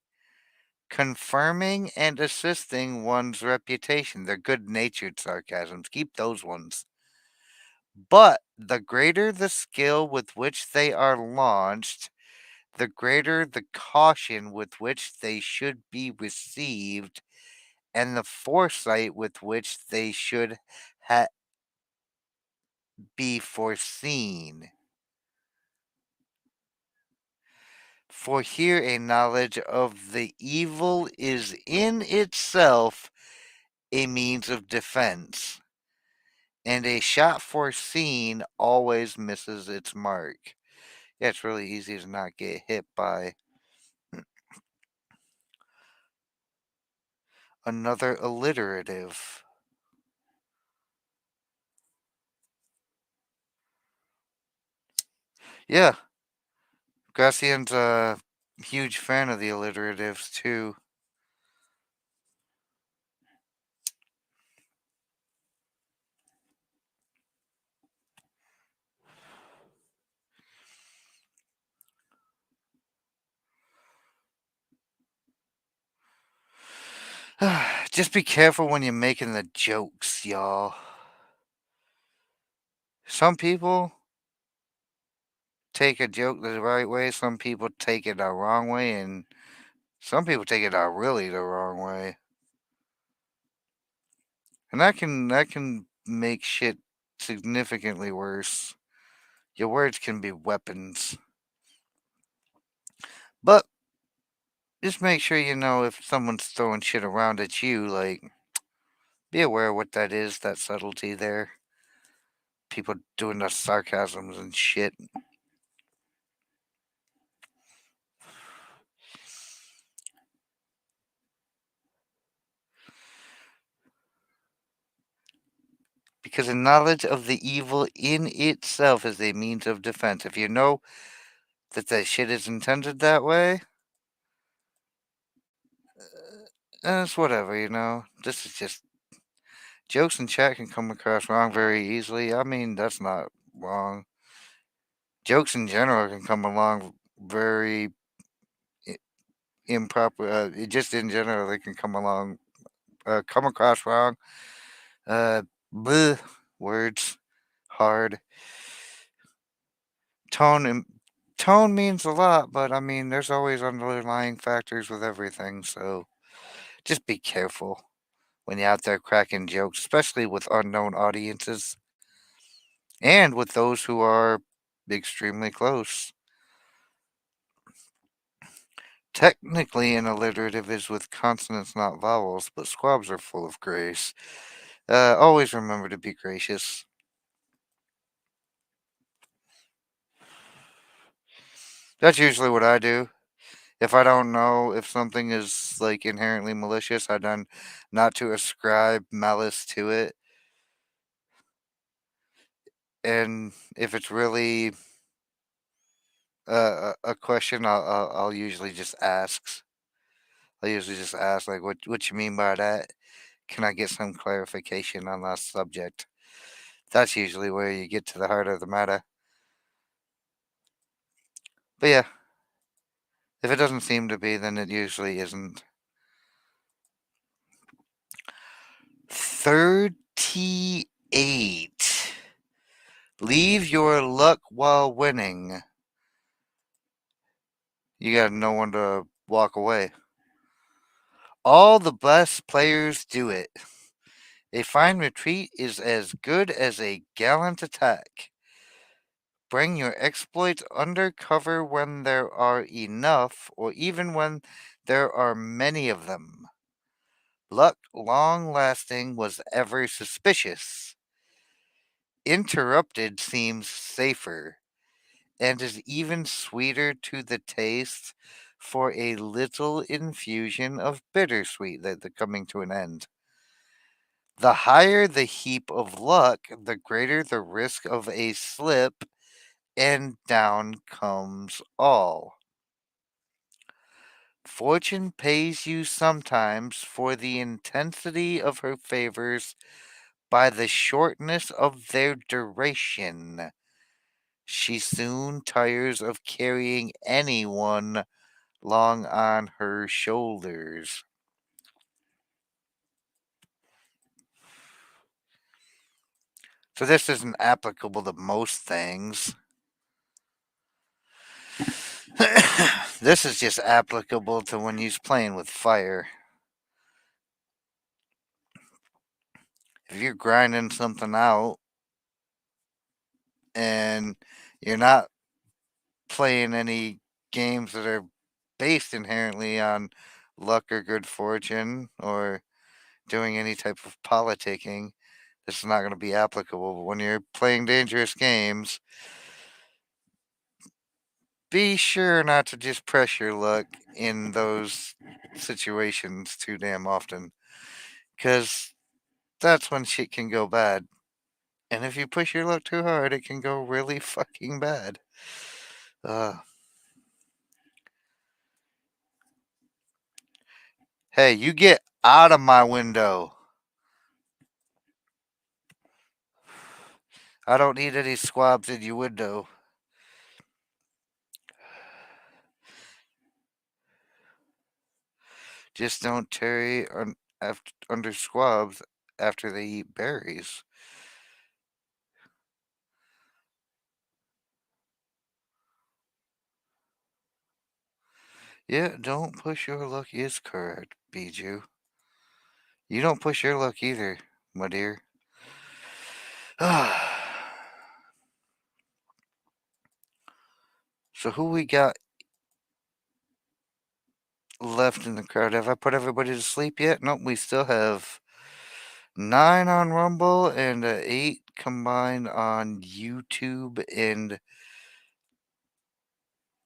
confirming and assisting one's reputation. They're good natured sarcasms. Keep those ones. But the greater the skill with which they are launched, the greater the caution with which they should be received, and the foresight with which they should be foreseen. For here a knowledge of the evil is in itself a means of defense, and a shot foreseen always misses its mark. Yeah, it's really easy to not get hit by another alliterative. Yeah, Gracian's a huge fan of the alliteratives too. Just be careful when you're making the jokes, y'all. Some people take a joke the right way, some people take it the wrong way, and some people take it really the wrong way. And that can make shit significantly worse. Your words can be weapons. But just make sure you know if someone's throwing shit around at you, like, be aware of what that is, that subtlety there. People doing the sarcasms and shit. Because a knowledge of the evil in itself is a means of defense. If you know that that shit is intended that way, it's whatever, you know. This is just jokes in chat can come across wrong very easily. I mean, that's not wrong. Jokes in general can come along very i- improper. Just in general, they can come across wrong. Uh, bleh, words, hard. Tone and tone means a lot, but I mean, there's always underlying factors with everything. So just be careful when you're out there cracking jokes, especially with unknown audiences and with those who are extremely close. Technically, an alliterative is with consonants, not vowels, but squabs are full of grace. Always remember to be gracious. That's usually what I do. If I don't know if something is like inherently malicious, I done not to ascribe malice to it. And if it's really a question, I'll usually just ask. I usually just ask like, what you mean by that? Can I get some clarification on that subject? That's usually where you get to the heart of the matter. But yeah, if it doesn't seem to be, then it usually isn't. 38. Leave your luck while winning. You got no one to walk away. All the best players do it. A fine retreat is as good as a gallant attack. Bring your exploits under cover when there are enough, or even when there are many of them. Luck long lasting was ever suspicious. Interrupted seems safer, and is even sweeter to the taste for a little infusion of bittersweet that they're coming to an end. The higher the heap of luck, the greater the risk of a slip, and down comes all. Fortune pays you sometimes for the intensity of her favors by the shortness of their duration. She soon tires of carrying anyone long on her shoulders. So this isn't applicable to most things. This is just applicable to when you're playing with fire. If you're grinding something out and you're not playing any games that are based inherently on luck or good fortune or doing any type of politicking, this is not going to be applicable. But when you're playing dangerous games, be sure not to just press your luck in those situations too damn often, because that's when shit can go bad. And if you push your luck too hard, it can go really fucking bad. Uh, hey, you get out of my window. I don't need any squabs in your window. Just don't tarry under squabs after they eat berries. Yeah, don't push your luck is correct, Bijou. You don't push your luck either, my dear. So who we got left in the crowd? Have I put everybody to sleep yet? Nope, we still have 9 on Rumble and 8 combined on YouTube and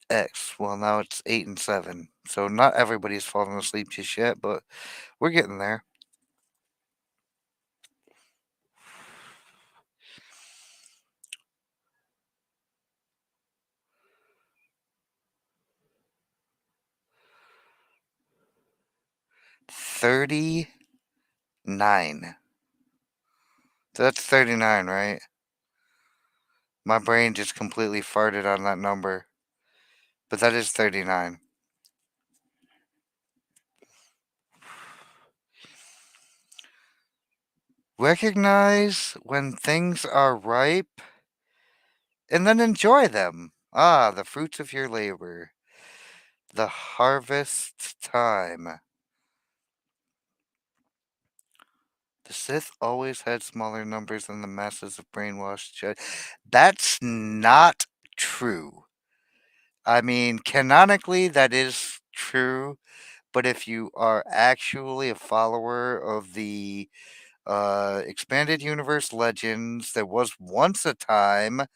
X. Well, now it's 8 and 7. So not everybody's fallen asleep just yet, but we're getting there. $39. So that's 39, right? My brain just completely farted on that number. But that is 39. Recognize when things are ripe and then enjoy them. Ah, the fruits of your labor. The harvest time. The Sith always had smaller numbers than the masses of brainwashed Jedi. That's not true. I mean, canonically, that is true. But if you are actually a follower of the expanded universe legends, there was once a time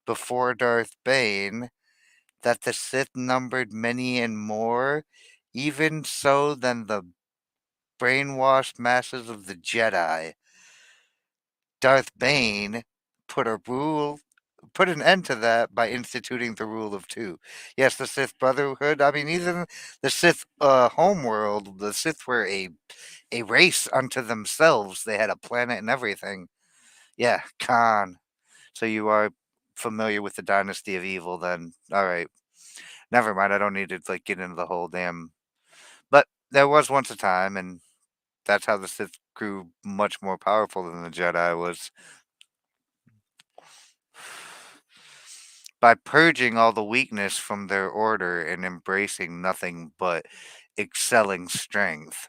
before Darth Bane that the Sith numbered many and more, even so than the brainwashed masses of the Jedi. Darth Bane put a rule put an end to that by instituting the rule of two. Yes, the Sith Brotherhood. I mean, even the Sith homeworld, the Sith were a race unto themselves. They had a planet and everything. Yeah, Khan. So you are familiar with the Dynasty of Evil, then? All right, never mind. I don't need to like get into the whole damn. But there was once a time, and that's how the Sith grew much more powerful than the Jedi was by purging all the weakness from their order and embracing nothing but excelling strength.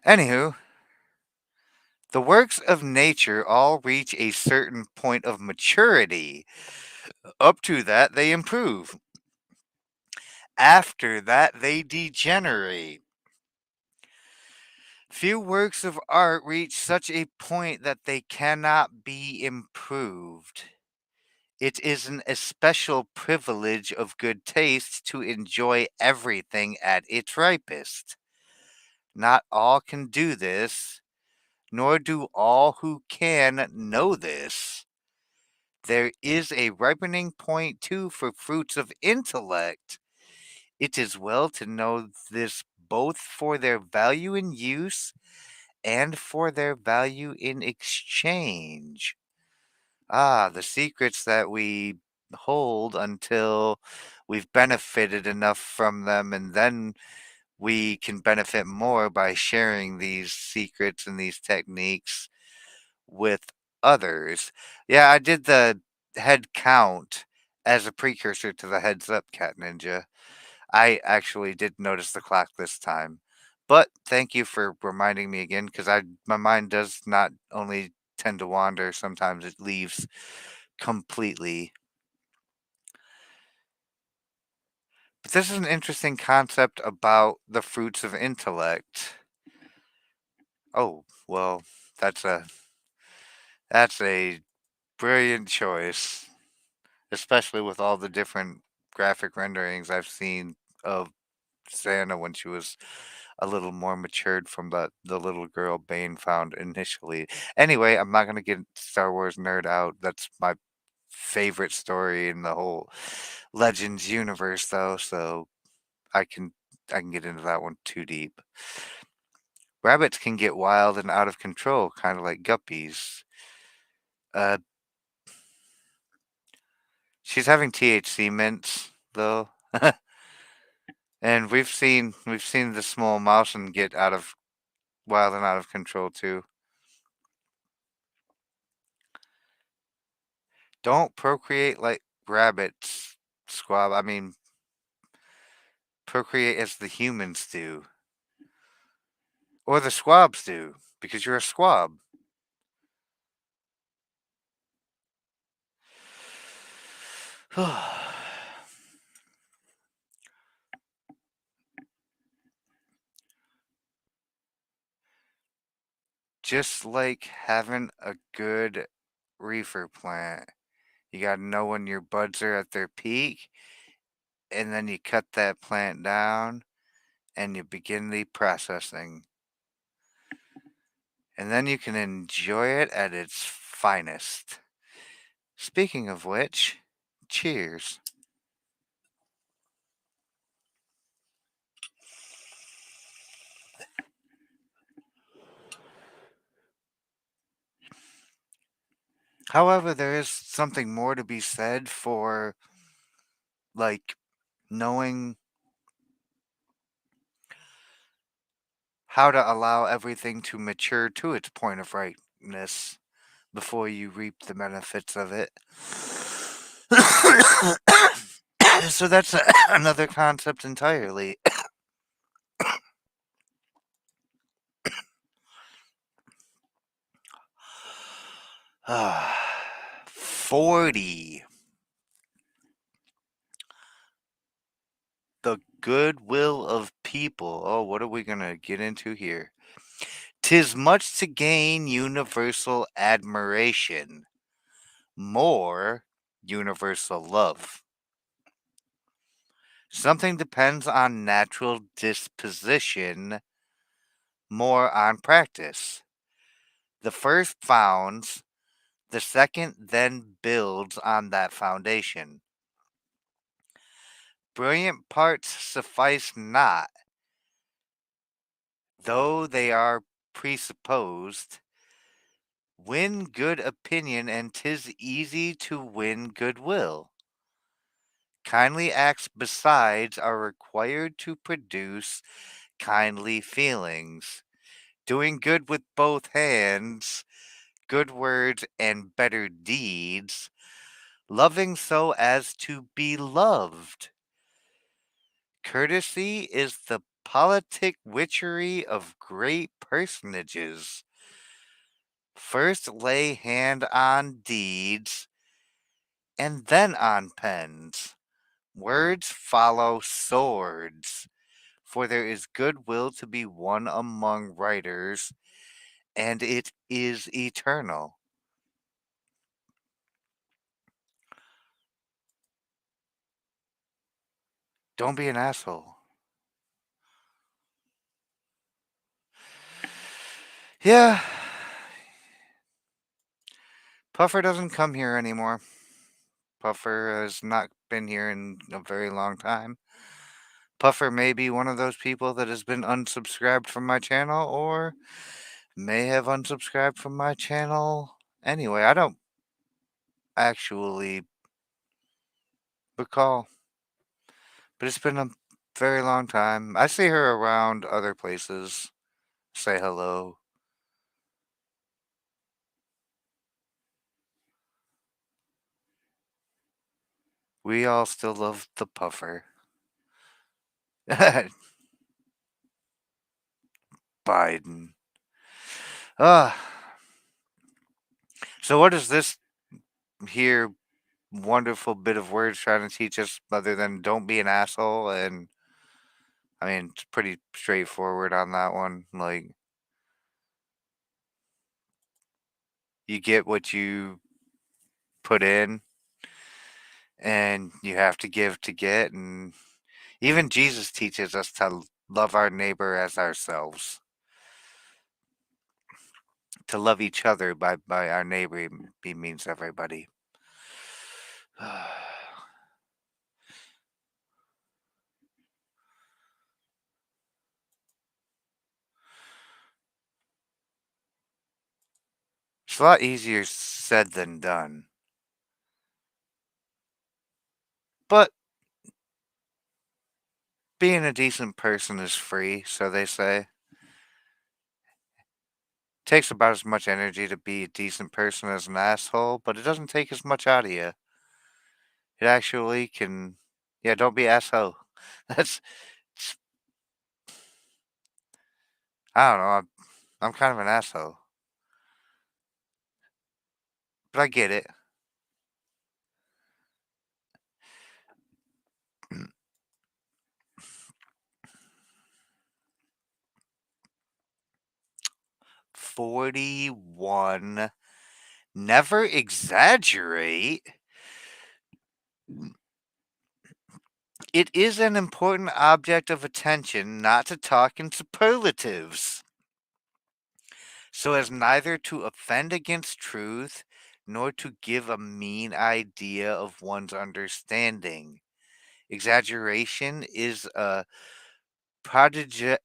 Anywho, the works of nature all reach a certain point of maturity. Up to that, they improve. After that, they degenerate. Few works of art reach such a point that they cannot be improved. It is an especial privilege of good taste to enjoy everything at its ripest. Not all can do this, nor do all who can know this. There is a ripening point too for fruits of intellect. It is well to know this both for their value in use and for their value in exchange. Ah, the secrets that we hold until we've benefited enough from them, and then we can benefit more by sharing these secrets and these techniques with others. Yeah, I did the head count as a precursor to the heads up, Cat Ninja. I actually did notice the clock this time. But thank you for reminding me again, because I my mind does not only tend to wander, sometimes it leaves completely. But this is an interesting concept about the fruits of intellect. Oh, well, that's a brilliant choice, especially with all the different graphic renderings I've seen of Santa when she was a little more matured from the little girl Bane found initially. Anyway, I'm not gonna get Star Wars nerd out. That's my favorite story in the whole Legends universe, though, so I can I can get into that one too deep. Rabbits can get wild and out of control, kind of like guppies. Uh, she's having THC mints though, and we've seen the small mouse and get out of wild and out of control too. Don't procreate like rabbits, squab. I mean, procreate as the humans do, or the squabs do, because you're a squab. Just like having a good reefer plant. You got to know when your buds are at their peak, and then you cut that plant down and you begin the processing. And then you can enjoy it at its finest. Speaking of which, cheers. However, there is something more to be said for, like, knowing how to allow everything to mature to its point of ripeness before you reap the benefits of it. So that's another concept entirely. 40. The goodwill of people. Oh, what are we going to get into here? 'Tis much to gain universal admiration, more universal love. Something depends on natural disposition, more on practice. The first founds, the second then builds on that foundation. Brilliant parts suffice not, though they are presupposed. Win good opinion, and 'tis easy to win goodwill. Kindly acts besides are required to produce kindly feelings. Doing good with both hands, good words and better deeds, loving so as to be loved. Courtesy is the politic witchery of great personages. First lay hand on deeds, and then on pens. Words follow swords, for there is goodwill to be won among writers, and it is eternal. Don't be an asshole. Yeah, Puffer doesn't come here anymore. Puffer has not been here in a very long time. Puffer may be one of those people that has been unsubscribed from my channel or may have unsubscribed from my channel anyway. I don't actually recall, but it's been a very long time. I see her around other places. Say hello. We all still love the Puffer. Biden. Ah, so what is this here wonderful bit of words trying to teach us other than don't be an asshole? And I mean, it's pretty straightforward on that one. Like, you get what you put in, and you have to give to get. And even Jesus teaches us to love our neighbor as ourselves, to love each other by our neighbor. He means everybody. It's a lot easier said than done. But being a decent person is free, so they say. Takes about as much energy to be a decent person as an asshole, but it doesn't take as much out of you. It actually can. Yeah, don't be asshole. That's. I don't know. I'm kind of an asshole, but I get it. 41. Never exaggerate. It is an important object of attention not to talk in superlatives, so as neither to offend against truth nor to give a mean idea of one's understanding. Exaggeration is a prodigy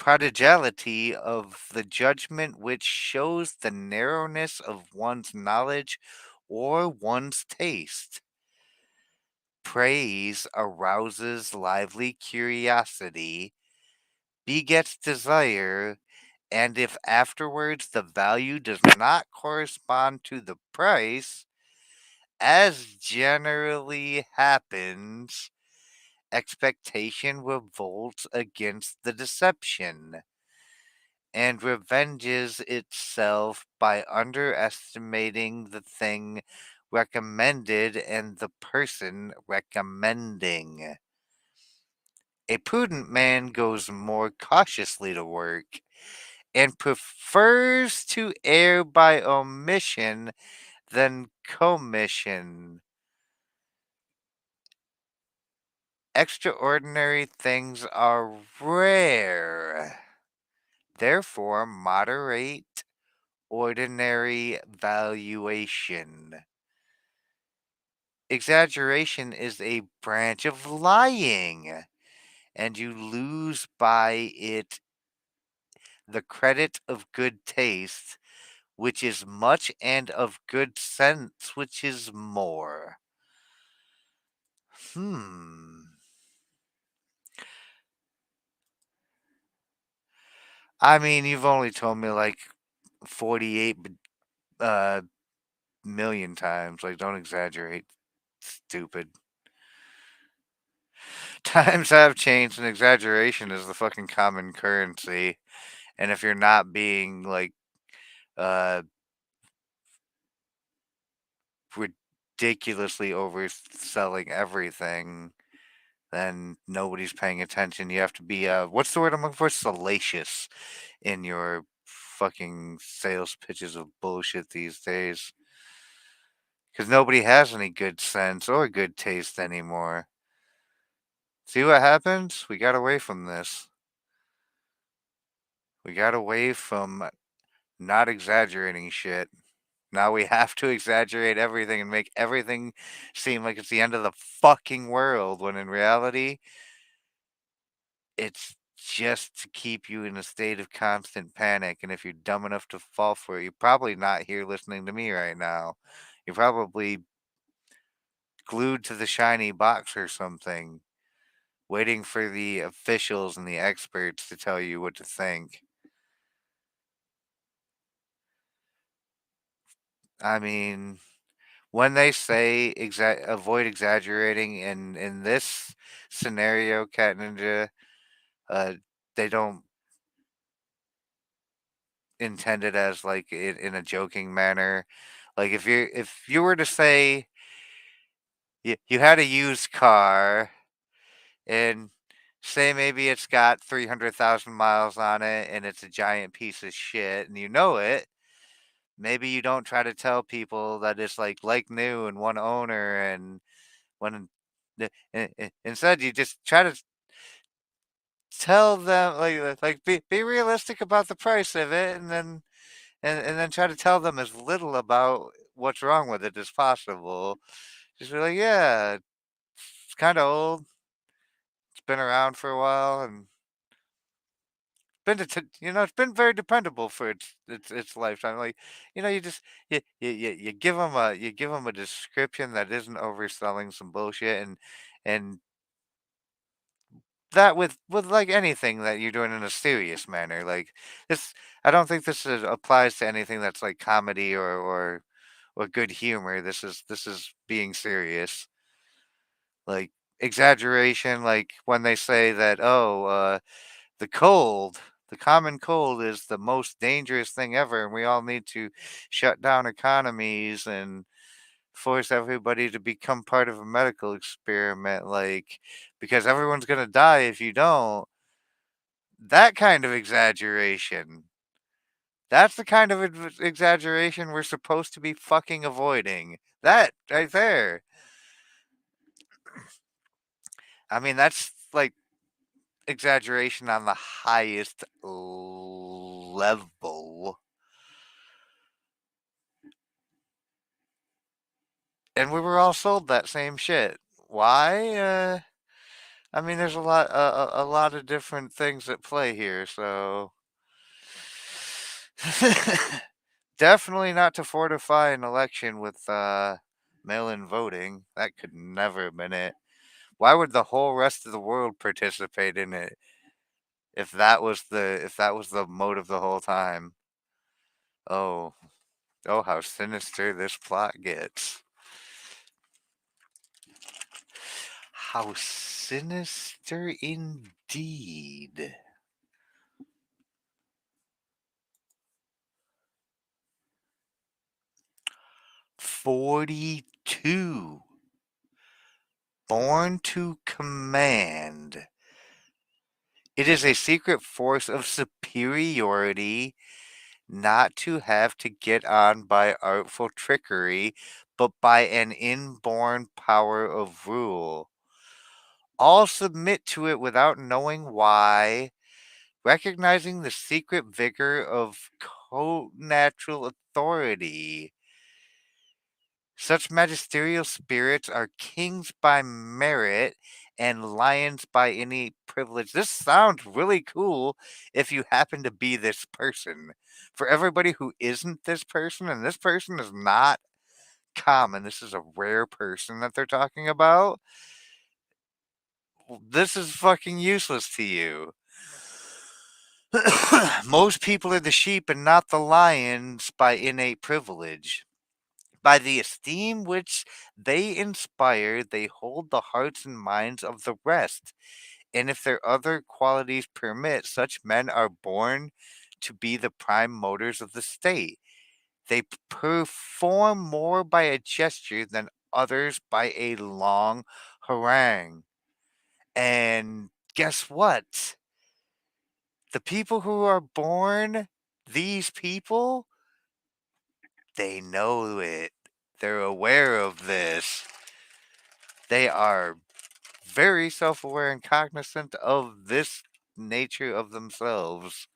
prodigality of the judgment which shows the narrowness of one's knowledge or one's taste. Praise arouses lively curiosity, begets desire, and if afterwards the value does not correspond to the price, as generally happens, expectation revolts against the deception and revenges itself by underestimating the thing recommended and the person recommending. A prudent man goes more cautiously to work and prefers to err by omission than commission. Extraordinary things are rare. Therefore, moderate ordinary valuation. Exaggeration is a branch of lying, and you lose by it the credit of good taste, which is much, and of good sense, which is more. Hmm. I mean, you've only told me like 48 uh, million times. Like, don't exaggerate. Stupid. Times have changed, and exaggeration is the fucking common currency. And if you're not being like uh ridiculously overselling everything, then nobody's paying attention. You have to be what's the word I'm looking for? Salacious in your fucking sales pitches of bullshit these days. Because nobody has any good sense or good taste anymore. See what happens? We got away from this. We got away from not exaggerating shit. Now we have to exaggerate everything and make everything seem like it's the end of the fucking world, when in reality, it's just to keep you in a state of constant panic. And if you're dumb enough to fall for it, you're probably not here listening to me right now. You're probably glued to the shiny box or something, waiting for the officials and the experts to tell you what to think. I mean, when they say avoid exaggerating in this scenario, Cat Ninja, uh, they don't intend it as like in a joking manner. Like if you were to say you had a used car and say maybe it's got 300,000 miles on it and it's a giant piece of shit and you know it, maybe you don't try to tell people that it's like new and one owner and when instead you just try to tell them like be realistic about the price of it and then try to tell them as little about what's wrong with it as possible. Just be like, yeah, it's kind of old. It's been around for a while and it's been very dependable for its lifetime. Like, you just you give them a description that isn't overselling some bullshit and that with like anything that you're doing in a serious manner. Like this, I don't think applies to anything that's like comedy or good humor. This is being serious. Like exaggeration, like when they say that, oh, the cold, the common cold is the most dangerous thing ever, and we all need to shut down economies and force everybody to become part of a medical experiment, like because everyone's gonna die if you don't. That kind of exaggeration. That's the kind of exaggeration we're supposed to be fucking avoiding. That right there. I mean, that's like exaggeration on the highest level. And we were all sold that same shit. Why? I mean, there's a lot of different things at play here, so definitely not to fortify an election with mail-in voting. That could never have been it. Why would the whole rest of the world participate in it if that was the motive the whole time? Oh, oh, how sinister this plot gets. How sinister indeed. 42. Born to command. It is a secret force of superiority, not to have to get on by artful trickery, but by an inborn power of rule. All submit to it without knowing why, recognizing the secret vigor of co-natural authority. Such magisterial spirits are kings by merit and lions by any privilege. This sounds really cool if you happen to be this person. For everybody who isn't this person, and this person is not common, this is a rare person that they're talking about, this is fucking useless to you. Most people are the sheep and not the lions by innate privilege. By the esteem which they inspire, they hold the hearts and minds of the rest. And if their other qualities permit, such men are born to be the prime motors of the state. They perform more by a gesture than others by a long harangue. And guess what? The people who are born, these people, they know it. They're aware of this. They are very self aware and cognizant of this nature of themselves.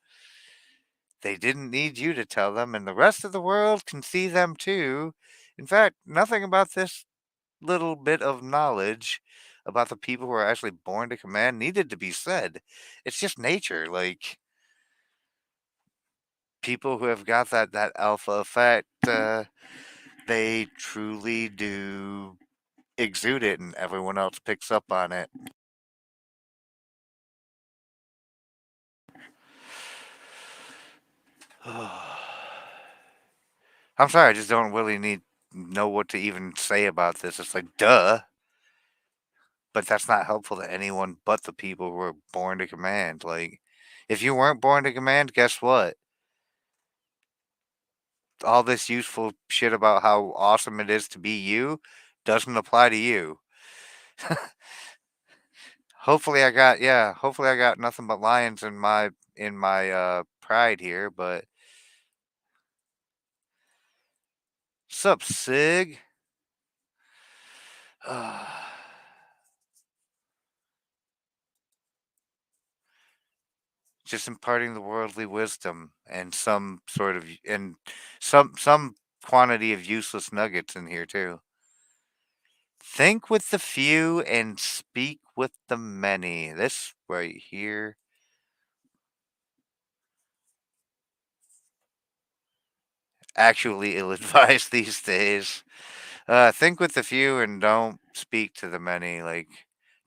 They didn't need you to tell them, and the rest of the world can see them too. In fact, nothing about this little bit of knowledge about the people who are actually born to command needed to be said. It's just nature. Like, people who have got that alpha effect, they truly do exude it, and everyone else picks up on it. I'm sorry, I just don't really know what to even say about this. It's like, duh. But that's not helpful to anyone but the people who are born to command. Like, if you weren't born to command, guess what? All this useful shit about how awesome it is to be you doesn't apply to you. Hopefully I got nothing but lions in my pride here, but sup, Sig? Just imparting the worldly wisdom and some quantity of useless nuggets in here too. Think with the few and speak with the many. This right here. Actually ill advised these days. Think with the few and don't speak to the many. Like,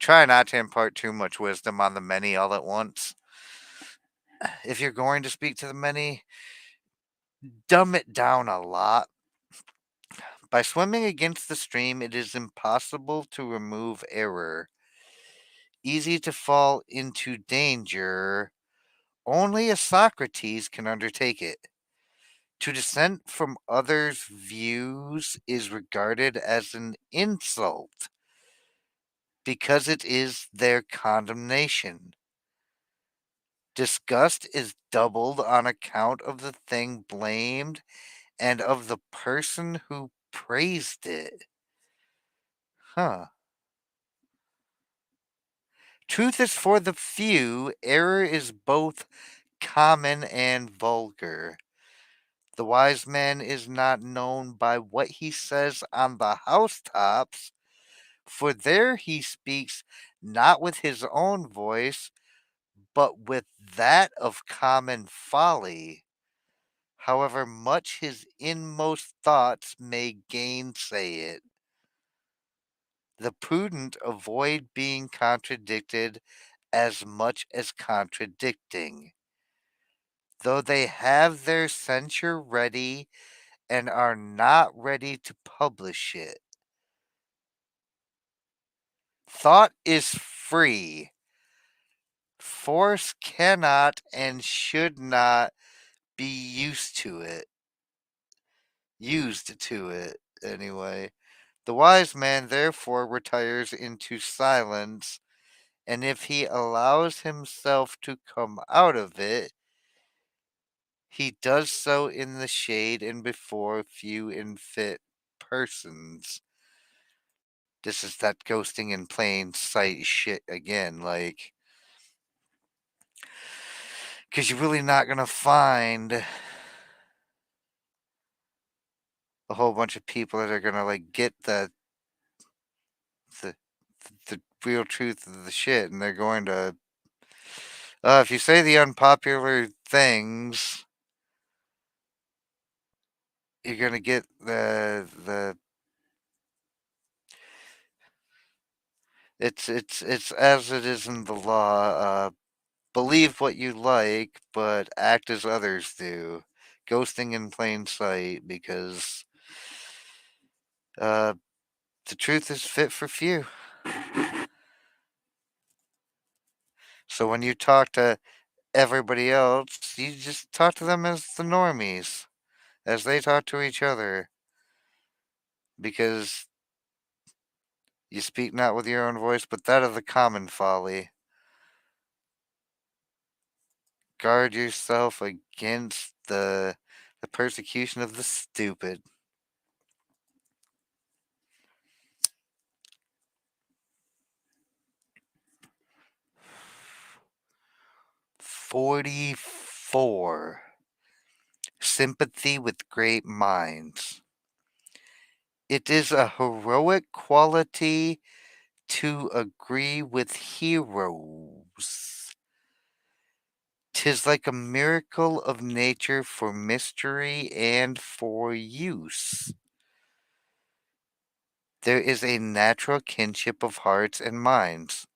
try not to impart too much wisdom on the many all at once. If you're going to speak to the many, dumb it down a lot. By swimming against the stream, it is impossible to remove error. Easy to fall into danger. Only a Socrates can undertake it. To dissent from others' views is regarded as an insult because it is their condemnation. Disgust is doubled on account of the thing blamed and of the person who praised it. Huh. Truth is for the few, error is both common and vulgar. The wise man is not known by what he says on the housetops, for there he speaks not with his own voice, but with that of common folly, however much his inmost thoughts may gainsay it. The prudent avoid being contradicted as much as contradicting, though they have their censure ready and are not ready to publish it. Thought is free. Force cannot and should not be used to it anyway. The wise man therefore retires into silence, and if he allows himself to come out of it, he does so in the shade and before few and fit persons. This is that ghosting in plain sight shit again, like, because you're really not going to find a whole bunch of people that are going to, like, get the, the real truth of the shit, and they're going to, if you say the unpopular things, you're going to get it's as it is in the law. Believe what you like, but act as others do. Ghosting in plain sight, because Uh, the truth is fit for few. So when you talk to everybody else, you just talk to them as the normies, as they talk to each other, because you speak not with your own voice, but that of the common folly. Guard yourself against the persecution of the stupid. 44. Sympathy with great minds. It is a heroic quality to agree with heroes. 'Tis like a miracle of nature for mystery and for use. There is a natural kinship of hearts and minds.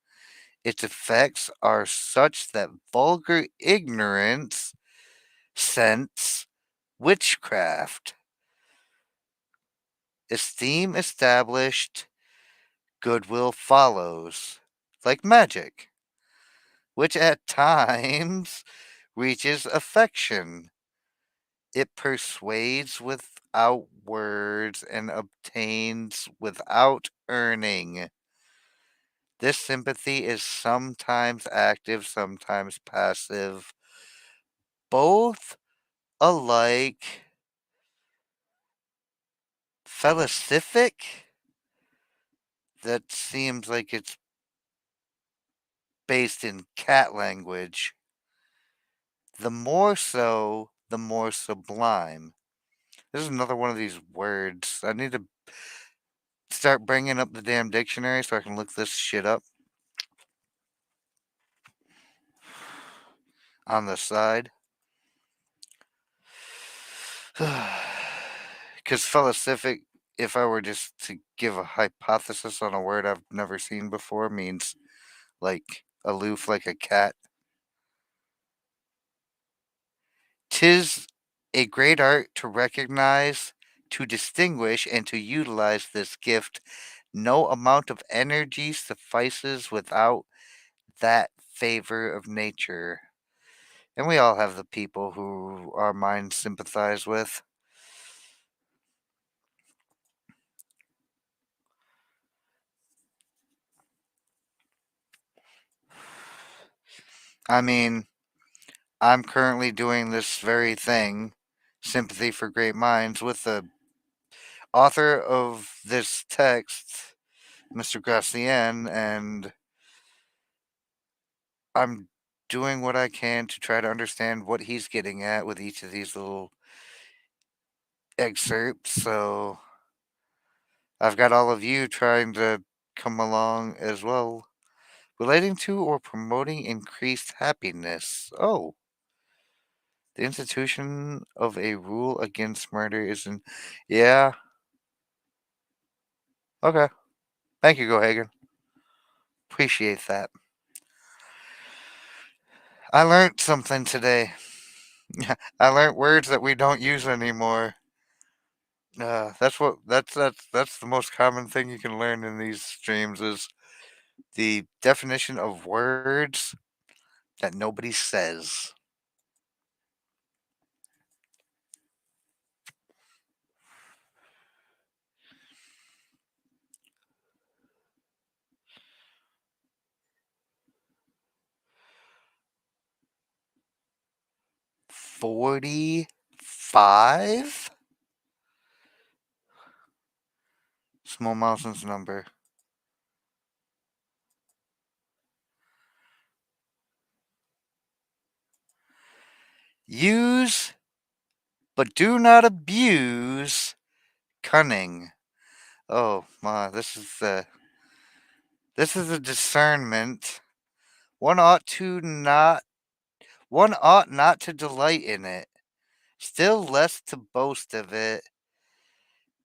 Its effects are such that vulgar ignorance scents witchcraft. Esteem established, goodwill follows, like magic, which at times reaches affection. It persuades without words and obtains without earning. This sympathy is sometimes active, sometimes passive, both alike felicific. That seems like it's based in cat language. The more so, the more sublime. This is another one of these words. I need to start bringing up the damn dictionary so I can look this shit up on the side. Because felicific, if I were just to give a hypothesis on a word I've never seen before, means like aloof like a cat. 'Tis a great art to recognize, to distinguish, and to utilize this gift. No amount of energy suffices without that favor of nature. And we all have the people who our minds sympathize with. I mean, I'm currently doing this very thing, Sympathy for Great Minds, with the author of this text, Mr. Gracian, and I'm doing what I can to try to understand what he's getting at with each of these little excerpts. So I've got all of you trying to come along as well, relating to or promoting increased happiness. Oh, the institution of a rule against murder isn't. Yeah, okay. Thank you, Gohagen. Appreciate that. I learned something today. I learned words that we don't use anymore. That's the most common thing you can learn in these streams is the definition of words that nobody says. 45? Small Mousen's number. Use, but do not abuse, cunning. Oh my, this is a discernment. One ought to not one ought not to delight in it, still less to boast of it.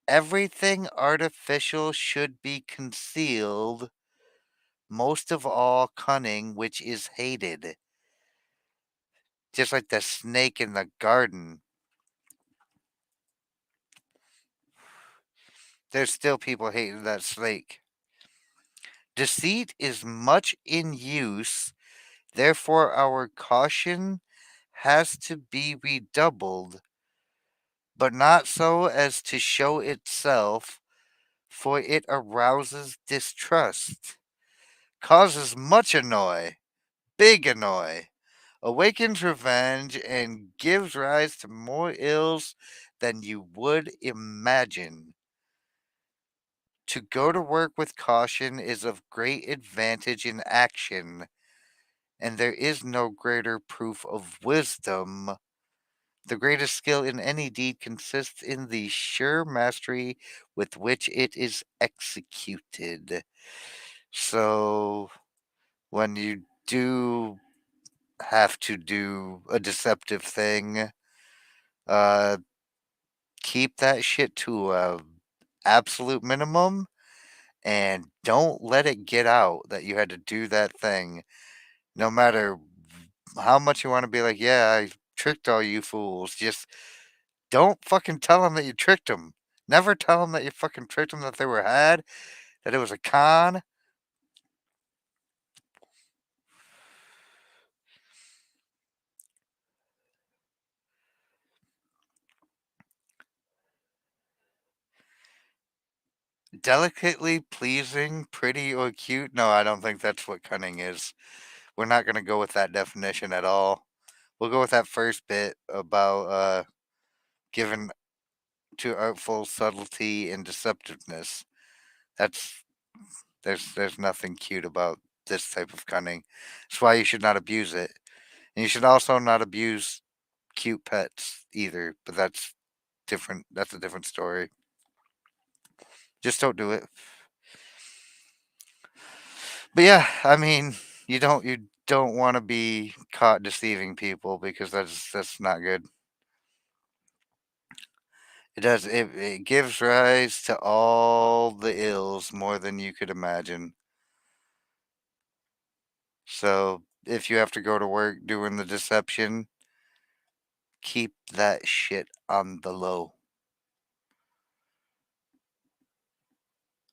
Everything artificial should be concealed, most of all cunning, which is hated. Just like the snake in the garden. there's still people hating that snake. Deceit is much in use, therefore our caution has to be redoubled, but not so as to show itself, for it arouses distrust, causes much annoy, big annoy, awakens revenge, and gives rise to more ills than you would imagine. To go to work with caution is of great advantage in action, and there is no greater proof of wisdom. The greatest skill in any deed consists in the sure mastery with which it is executed. So, when you do have to do a deceptive thing, uh, keep that shit to a absolute minimum and don't let it get out that you had to do that thing. No matter how much you want to be like, yeah, I tricked all you fools. Just don't fucking tell them that you tricked them. Never tell them that you fucking tricked them, that they were had, that it was a con. Delicately pleasing, pretty, or cute? No, I don't think that's what cunning is. We're not going to go with that definition at all. We'll go with that first bit about giving to artful subtlety and deceptiveness. That's there's nothing cute about this type of cunning. That's why you should not abuse it. And you should also not abuse cute pets either, but that's different. That's a different story. Just don't do it. But yeah, I mean, you don't want to be caught deceiving people because that's not good. It gives rise to all the ills more than you could imagine. So if you have to go to work doing the deception, keep that shit on the low.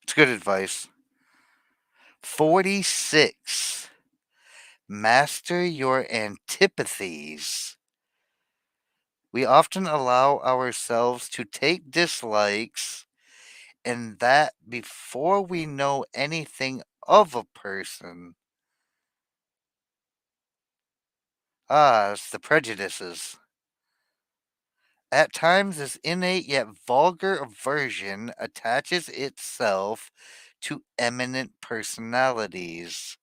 It's good advice. 46. Master your antipathies. We often allow ourselves to take dislikes, and that before we know anything of a person. Ah, it's the prejudices. At times, this innate yet vulgar aversion attaches itself to eminent personalities.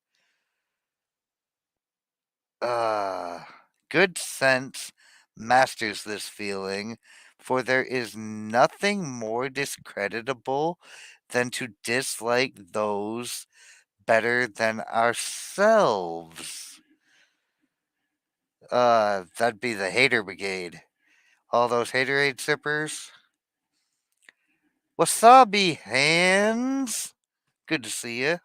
Good sense masters this feeling, for there is nothing more discreditable than to dislike those better than ourselves. That'd be the hater brigade. All those haterade sippers. Wasabi hands. Good to see you.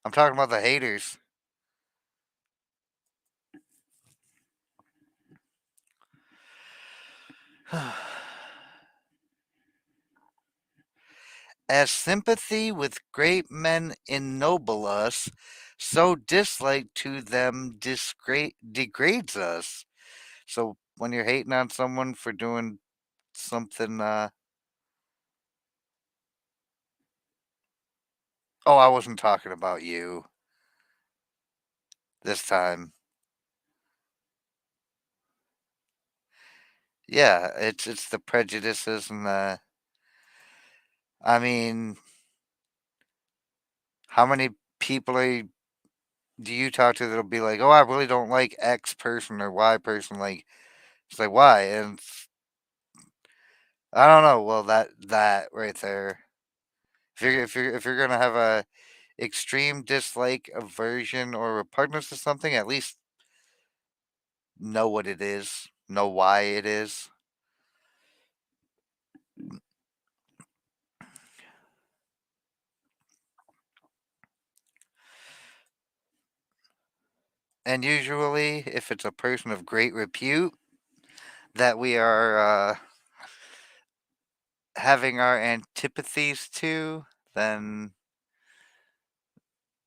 I'm talking about the haters. As sympathy with great men ennoble us, so dislike to them degrades us. So when you're hating on someone for doing something, oh, I wasn't talking about you this time. Yeah, it's the prejudices and the. I mean, how many people do you talk to that'll be like, "Oh, I really don't like X person or Y person." Like, it's like why? And I don't know. Well, that right there. If you're gonna have a extreme dislike, aversion, or repugnance to something, at least know what it is, know why it is. And usually, if it's a person of great repute that we are having our antipathies to, then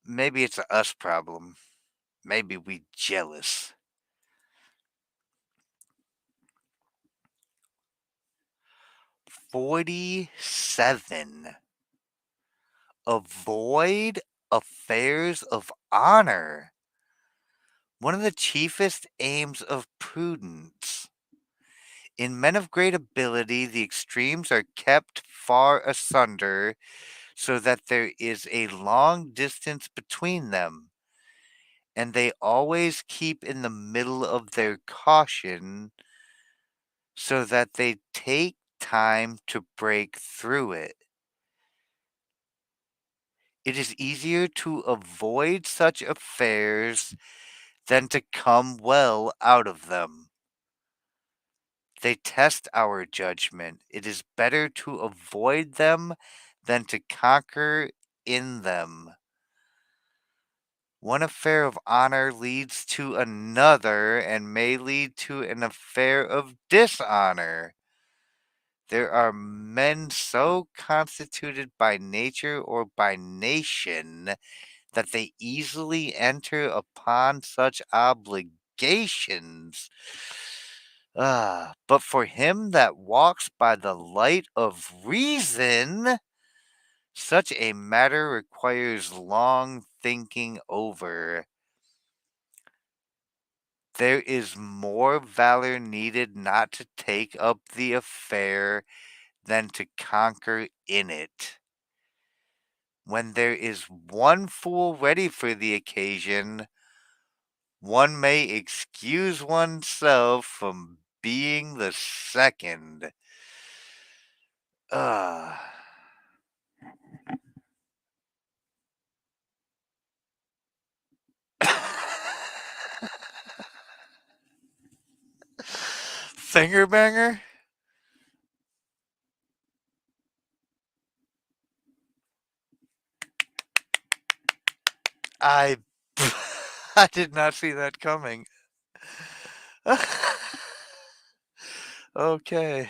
maybe it's a us problem. Maybe we jealous. 47. Avoid affairs of honor. One of the chiefest aims of prudence. In men of great ability, the extremes are kept far asunder, so that there is a long distance between them, and they always keep in the middle of their caution, so that they take time to break through it. It is easier to avoid such affairs than to come well out of them. They test our judgment. It is better to avoid them than to conquer in them. One affair of honor leads to another and may lead to an affair of dishonor. There are men so constituted by nature or by nation that they easily enter upon such obligations. But for him that walks by the light of reason, such a matter requires long thinking over. There is more valor needed not to take up the affair than to conquer in it. When there is one fool ready for the occasion, one may excuse oneself from being the second. Ugh. Finger banger? I I did not see that coming. Okay.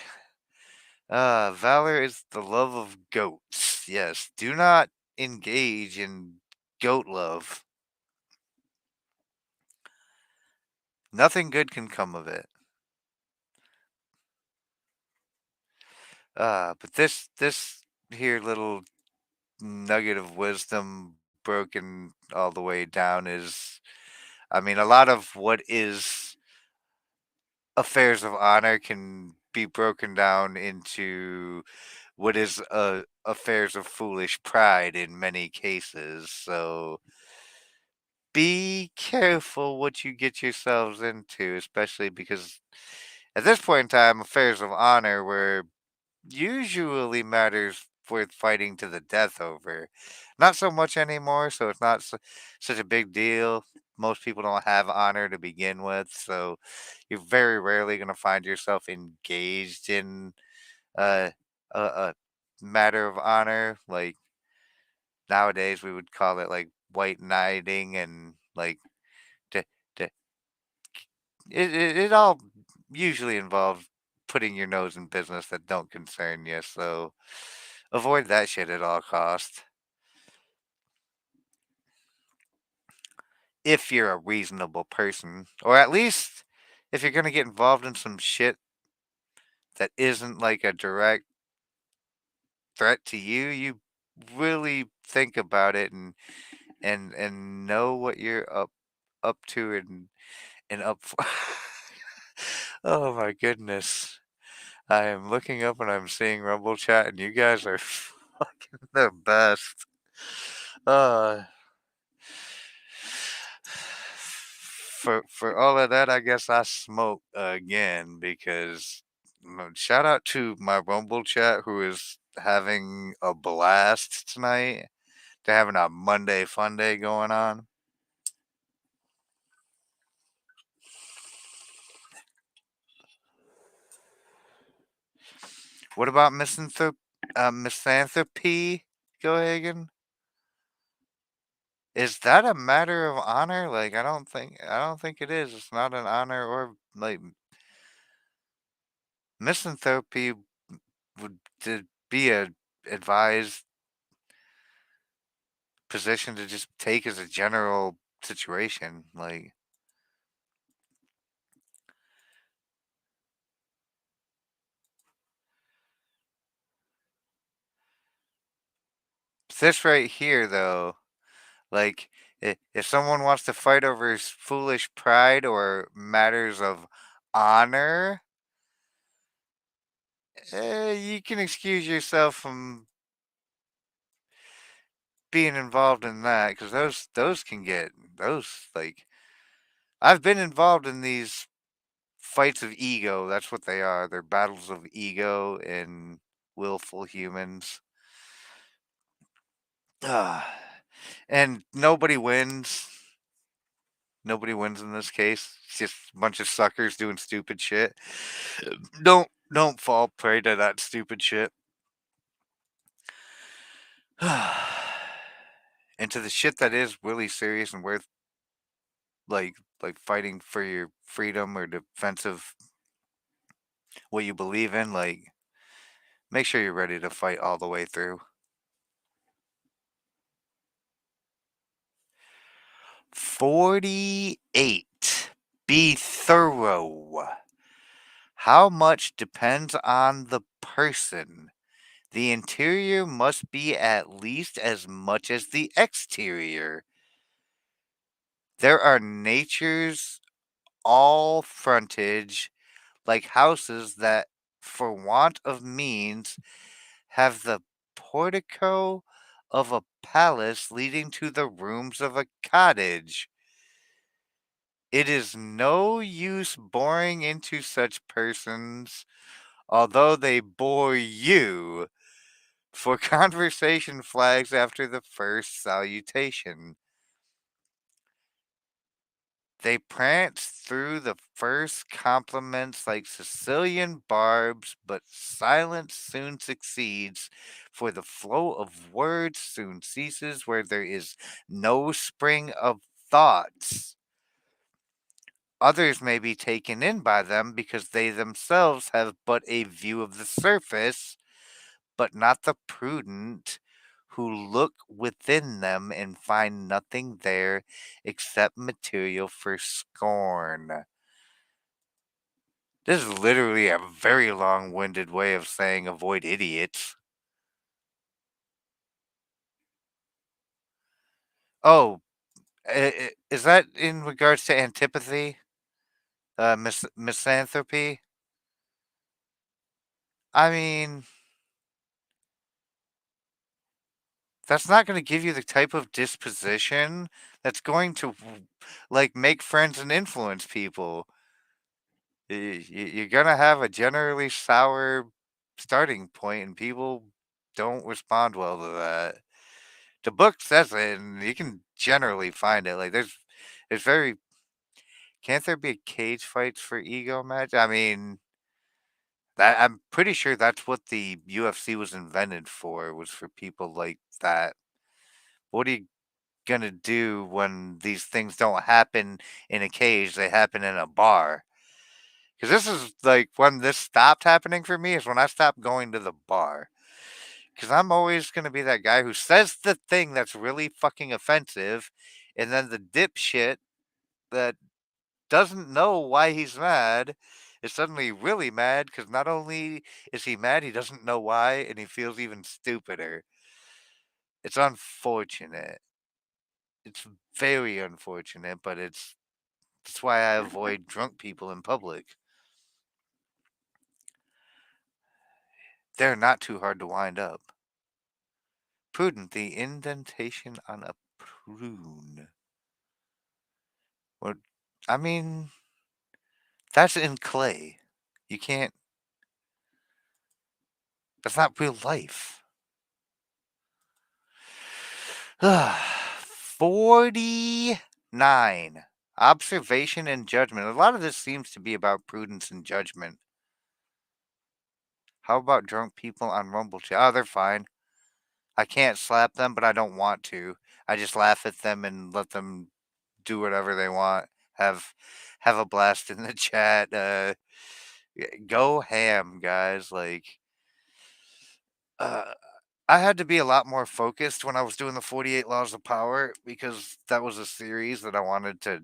Valor is the love of goats. Yes, do not engage in goat love. Nothing good can come of it. But this here little nugget of wisdom broken all the way down is, I mean, a lot of what is affairs of honor can be broken down into what is affairs of foolish pride in many cases. So be careful what you get yourselves into, especially because at this point in time, affairs of honor were usually matters worth fighting to the death over. Not so much anymore, so it's not such a big deal. Most people don't have honor to begin with, so you're very rarely going to find yourself engaged in uh, a matter of honor. Like nowadays, we would call it like white knighting and like to, to, it all usually involves putting your nose in business that don't concern you. So avoid that shit at all costs. If you're a reasonable person, or at least if you're gonna get involved in some shit that isn't like a direct threat to you, you really think about it and know what you're up to and up for. Oh my goodness. I am looking up and I'm seeing Rumble Chat and you guys are fucking the best. Uh for all of that, I guess I smoke again because shout out to my Rumble Chat who is having a blast tonight. They're having a Monday fun day going on. What about misanthropy, Gohagen? Is that a matter of honor? Like, I don't think it is. It's not an honor or like misanthropy would be a advised position to just take as a general situation. Like this right here, though, like if someone wants to fight over foolish pride or matters of honor, you can excuse yourself from being involved in that because those can get those like I've been involved in these fights of ego. That's what they are. They're battles of ego and willful humans. Ah, and nobody wins. Nobody wins in this case. It's just a bunch of suckers doing stupid shit. Don't fall prey to that stupid shit. And to the shit that is really serious and worth like fighting for your freedom or defense of what you believe in, like make sure you're ready to fight all the way through. 48. Be thorough. How much depends on the person. The interior must be at least as much as the exterior. There are natures all frontage, like houses that, for want of means, have the portico of a palace leading to the rooms of a cottage. It is no use boring into such persons, although they bore you, for conversation flags after the first salutation. They prance through the first compliments like Sicilian barbs, but silence soon succeeds, for the flow of words soon ceases where there is no spring of thoughts. Others may be taken in by them because they themselves have but a view of the surface, but not the prudent, who look within them and find nothing there except material for scorn. This is literally a very long winded way of saying avoid idiots. Oh, is that in regards to antipathy? Misanthropy? I mean, that's not going to give you the type of disposition that's going to like make friends and influence people. You're going to have a generally sour starting point, and people don't respond well to that. The book says it, and you can generally find it. Like there's very can't there be cage fights for ego match? I mean, that I'm pretty sure that's what the UFC was invented for, was for people like that. What are you gonna do when these things don't happen in a cage? They happen in a bar. Because this is like when this stopped happening for me is when I stopped going to the bar. Because I'm always gonna be that guy who says the thing that's really fucking offensive, and then the dipshit that doesn't know why he's mad is suddenly really mad because not only is he mad, he doesn't know why, and he feels even stupider. It's unfortunate. It's very unfortunate, but that's why I avoid drunk people in public. They're not too hard to wind up. Prudent, the indentation on a prune. What? I mean, that's in clay. You can't. That's not real life. 49. Observation and judgment. A lot of this seems to be about prudence and judgment. How about drunk people on Rumble Chat? Oh, they're fine. I can't slap them, but I don't want to. I just laugh at them and let them do whatever they want. Have a blast in the chat. Go ham, guys. Like Uh, I had to be a lot more focused when I was doing the 48 Laws of Power because that was a series that I wanted to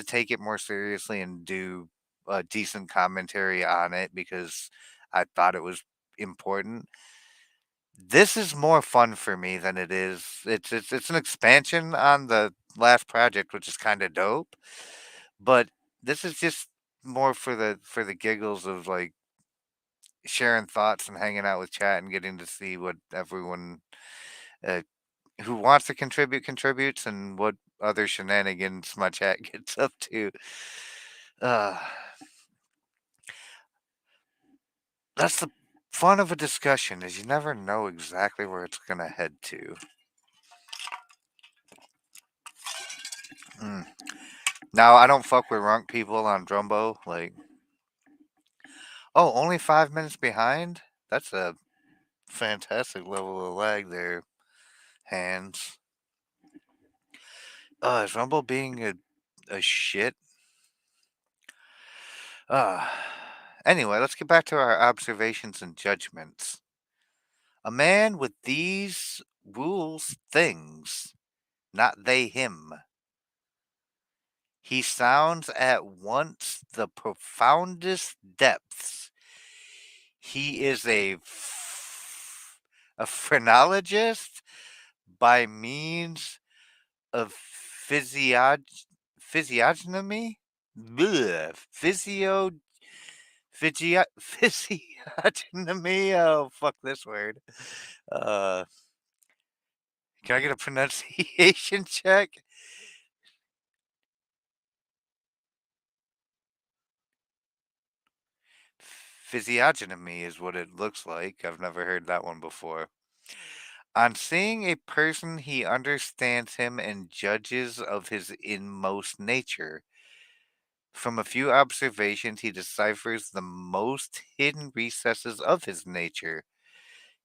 take it more seriously and do a decent commentary on it because I thought it was important. This is more fun for me than it is. It's an expansion on the last project, which is kind of dope. But this is just more for the giggles of like sharing thoughts and hanging out with chat and getting to see what everyone uh, who wants to contribute contributes and what other shenanigans my chat gets up to. Uh, that's the fun of a discussion is you never know exactly where it's gonna head to. Mm. Now I don't fuck with runk people on Drumbo. Like, oh, only 5 minutes behind. That's a fantastic level of lag there. Hands. Is Rumble being a shit? Uh, anyway, let's get back to our observations and judgments. A man with these rules things, not they him. He sounds at once the profoundest depths. He is a phrenologist by means of physiognomy, bleh, physiognomy. Oh, fuck this word. Uh, can I get a pronunciation check? Physiognomy is what it looks like. I've never heard that one before. On seeing a person, he understands him and judges of his inmost nature. From a few observations, he deciphers the most hidden recesses of his nature.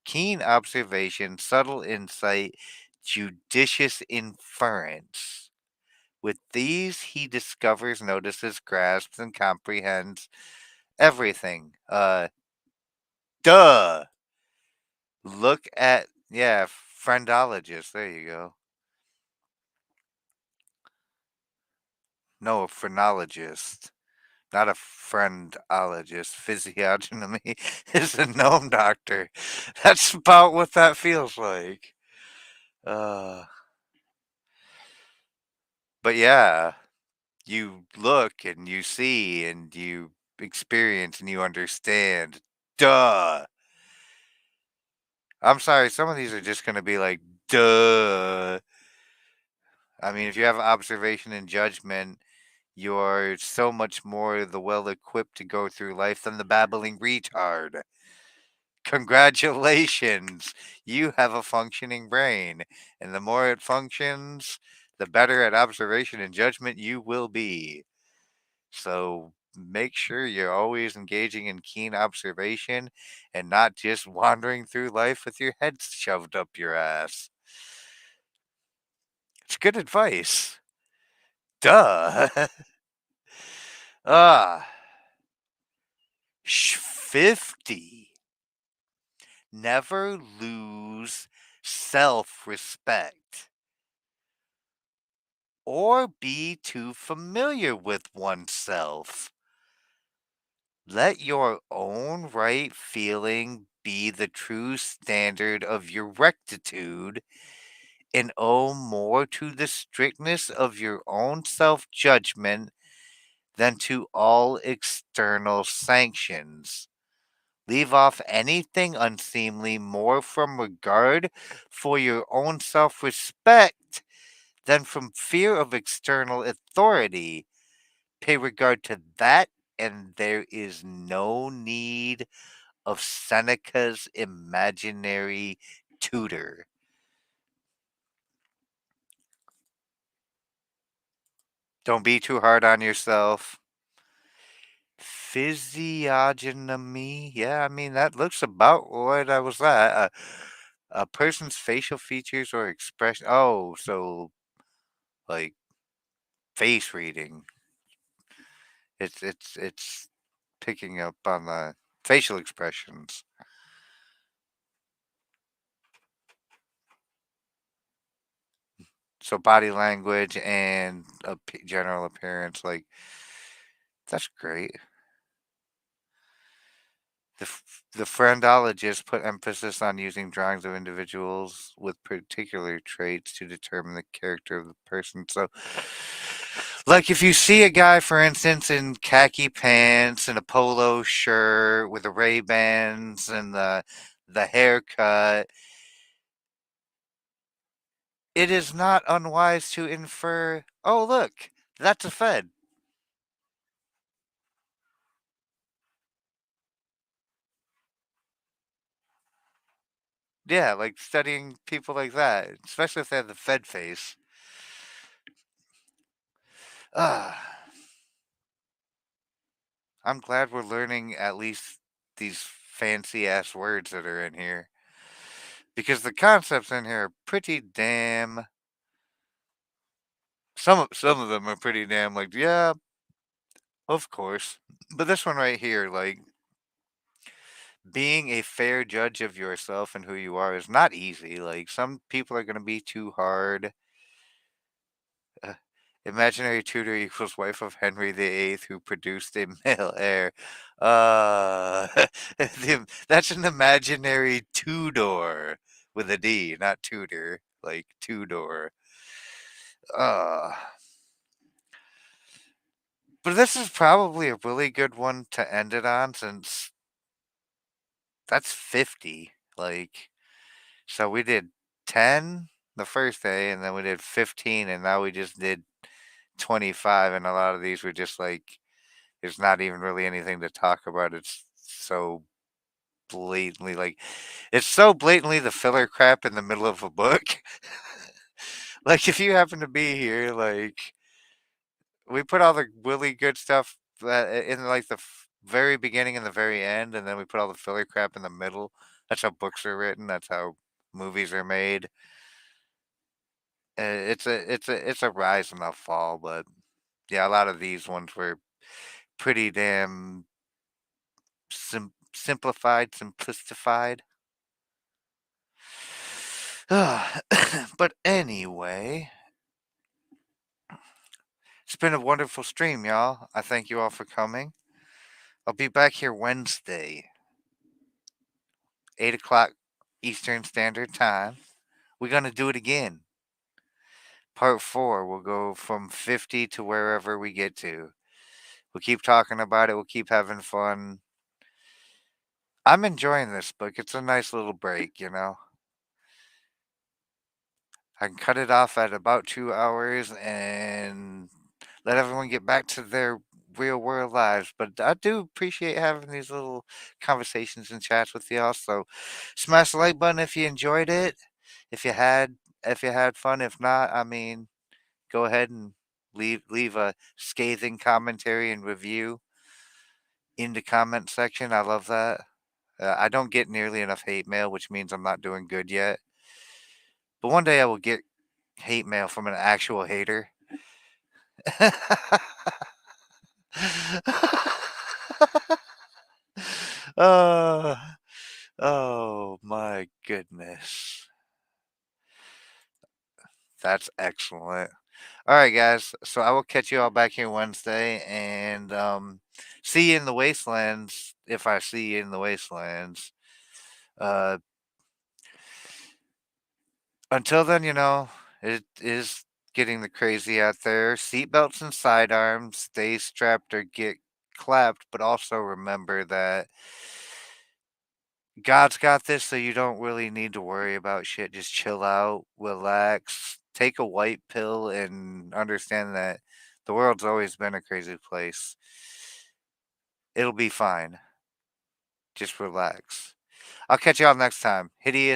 Keen observation, subtle insight, judicious inference. With these, he discovers, notices, grasps, and comprehends everything. Duh! Look at, yeah, friendologist. There you go. No, a phrenologist. Not a friendologist. Physiognomy is a gnome doctor. That's about what that feels like. Uh, but yeah, you look and you see and you experience and you understand. Duh. I'm sorry, some of these are just going to be like, duh. I mean, if you have observation and judgment, you're so much more the well equipped to go through life than the babbling retard. Congratulations, you have a functioning brain, and the more it functions, the better at observation and judgment you will be. So make sure you're always engaging in keen observation and not just wandering through life with your head shoved up your ass. It's good advice. Duh. Ah, 50. Never lose self respect or be too familiar with oneself. Let your own right feeling be the true standard of your rectitude and owe more to the strictness of your own self judgment than to all external sanctions. Leave off anything unseemly more from regard for your own self respect than from fear of external authority. Pay regard to that, and there is no need of Seneca's imaginary tutor. Don't be too hard on yourself. Physiognomy. Yeah, I mean, that looks about what I was at. A person's facial features or expression. Oh, so like face reading. It's picking up on the facial expressions. So body language and general appearance, like that's great. The friendologist put emphasis on using drawings of individuals with particular traits to determine the character of the person. So, like if you see a guy, for instance, in khaki pants and a polo shirt with the Ray Bans and the haircut, it is not unwise to infer, oh look, that's a Fed. Yeah, like studying people like that, especially if they have the Fed face. Ah. I'm glad we're learning at least these fancy ass words that are in here because the concepts in here are pretty damn. Some of them are pretty damn like yeah, of course. But this one right here, like being a fair judge of yourself and who you are is not easy. Like some people are gonna be too hard. Uh, Imaginary tutor equals wife of Henry VIII who produced a male heir. Uh, that's an imaginary two-door with a D, not tutor, like two-door. Uh, but this is probably a really good one to end it on since that's 50. Like, so we did 10 the first day and then we did 15 and now we just did 25 and a lot of these were just like there's not even really anything to talk about. It's so blatantly like it's so blatantly the filler crap in the middle of a book. Like if you happen to be here, like we put all the really good stuff in like the very beginning and the very end, and then we put all the filler crap in the middle. That's how books are written. That's how movies are made. It's a rise and a fall, but yeah, a lot of these ones were pretty damn simplified, simplistified. But anyway, it's been a wonderful stream, y'all. I thank you all for coming. I'll be back here Wednesday, 8 o'clock Eastern Standard Time. We're going to do it again. Part 4, we'll go from 50 to wherever we get to. We'll keep talking about it. We'll keep having fun. I'm enjoying this book. It's a nice little break, you know. I can cut it off at about 2 hours and let everyone get back to their real world lives. But I do appreciate having these little conversations and chats with y'all. So smash the like button if you enjoyed it. If you had if you had fun. If not, I mean, go ahead and leave a scathing commentary and review in the comment section. I love that. I don't get nearly enough hate mail, which means I'm not doing good yet. But one day I will get hate mail from an actual hater. uh, oh my goodness. That's excellent. All right, guys. So I will catch you all back here Wednesday and see you in the wastelands if I see you in the wastelands. Uh, until then, you know, it is getting the crazy out there. Seatbelts and sidearms. Stay strapped or get clapped, but also remember that God's got this, so you don't really need to worry about shit. Just chill out, relax, take a white pill, and understand that the world's always been a crazy place. It'll be fine. Just relax. I'll catch y'all next time. Hideous.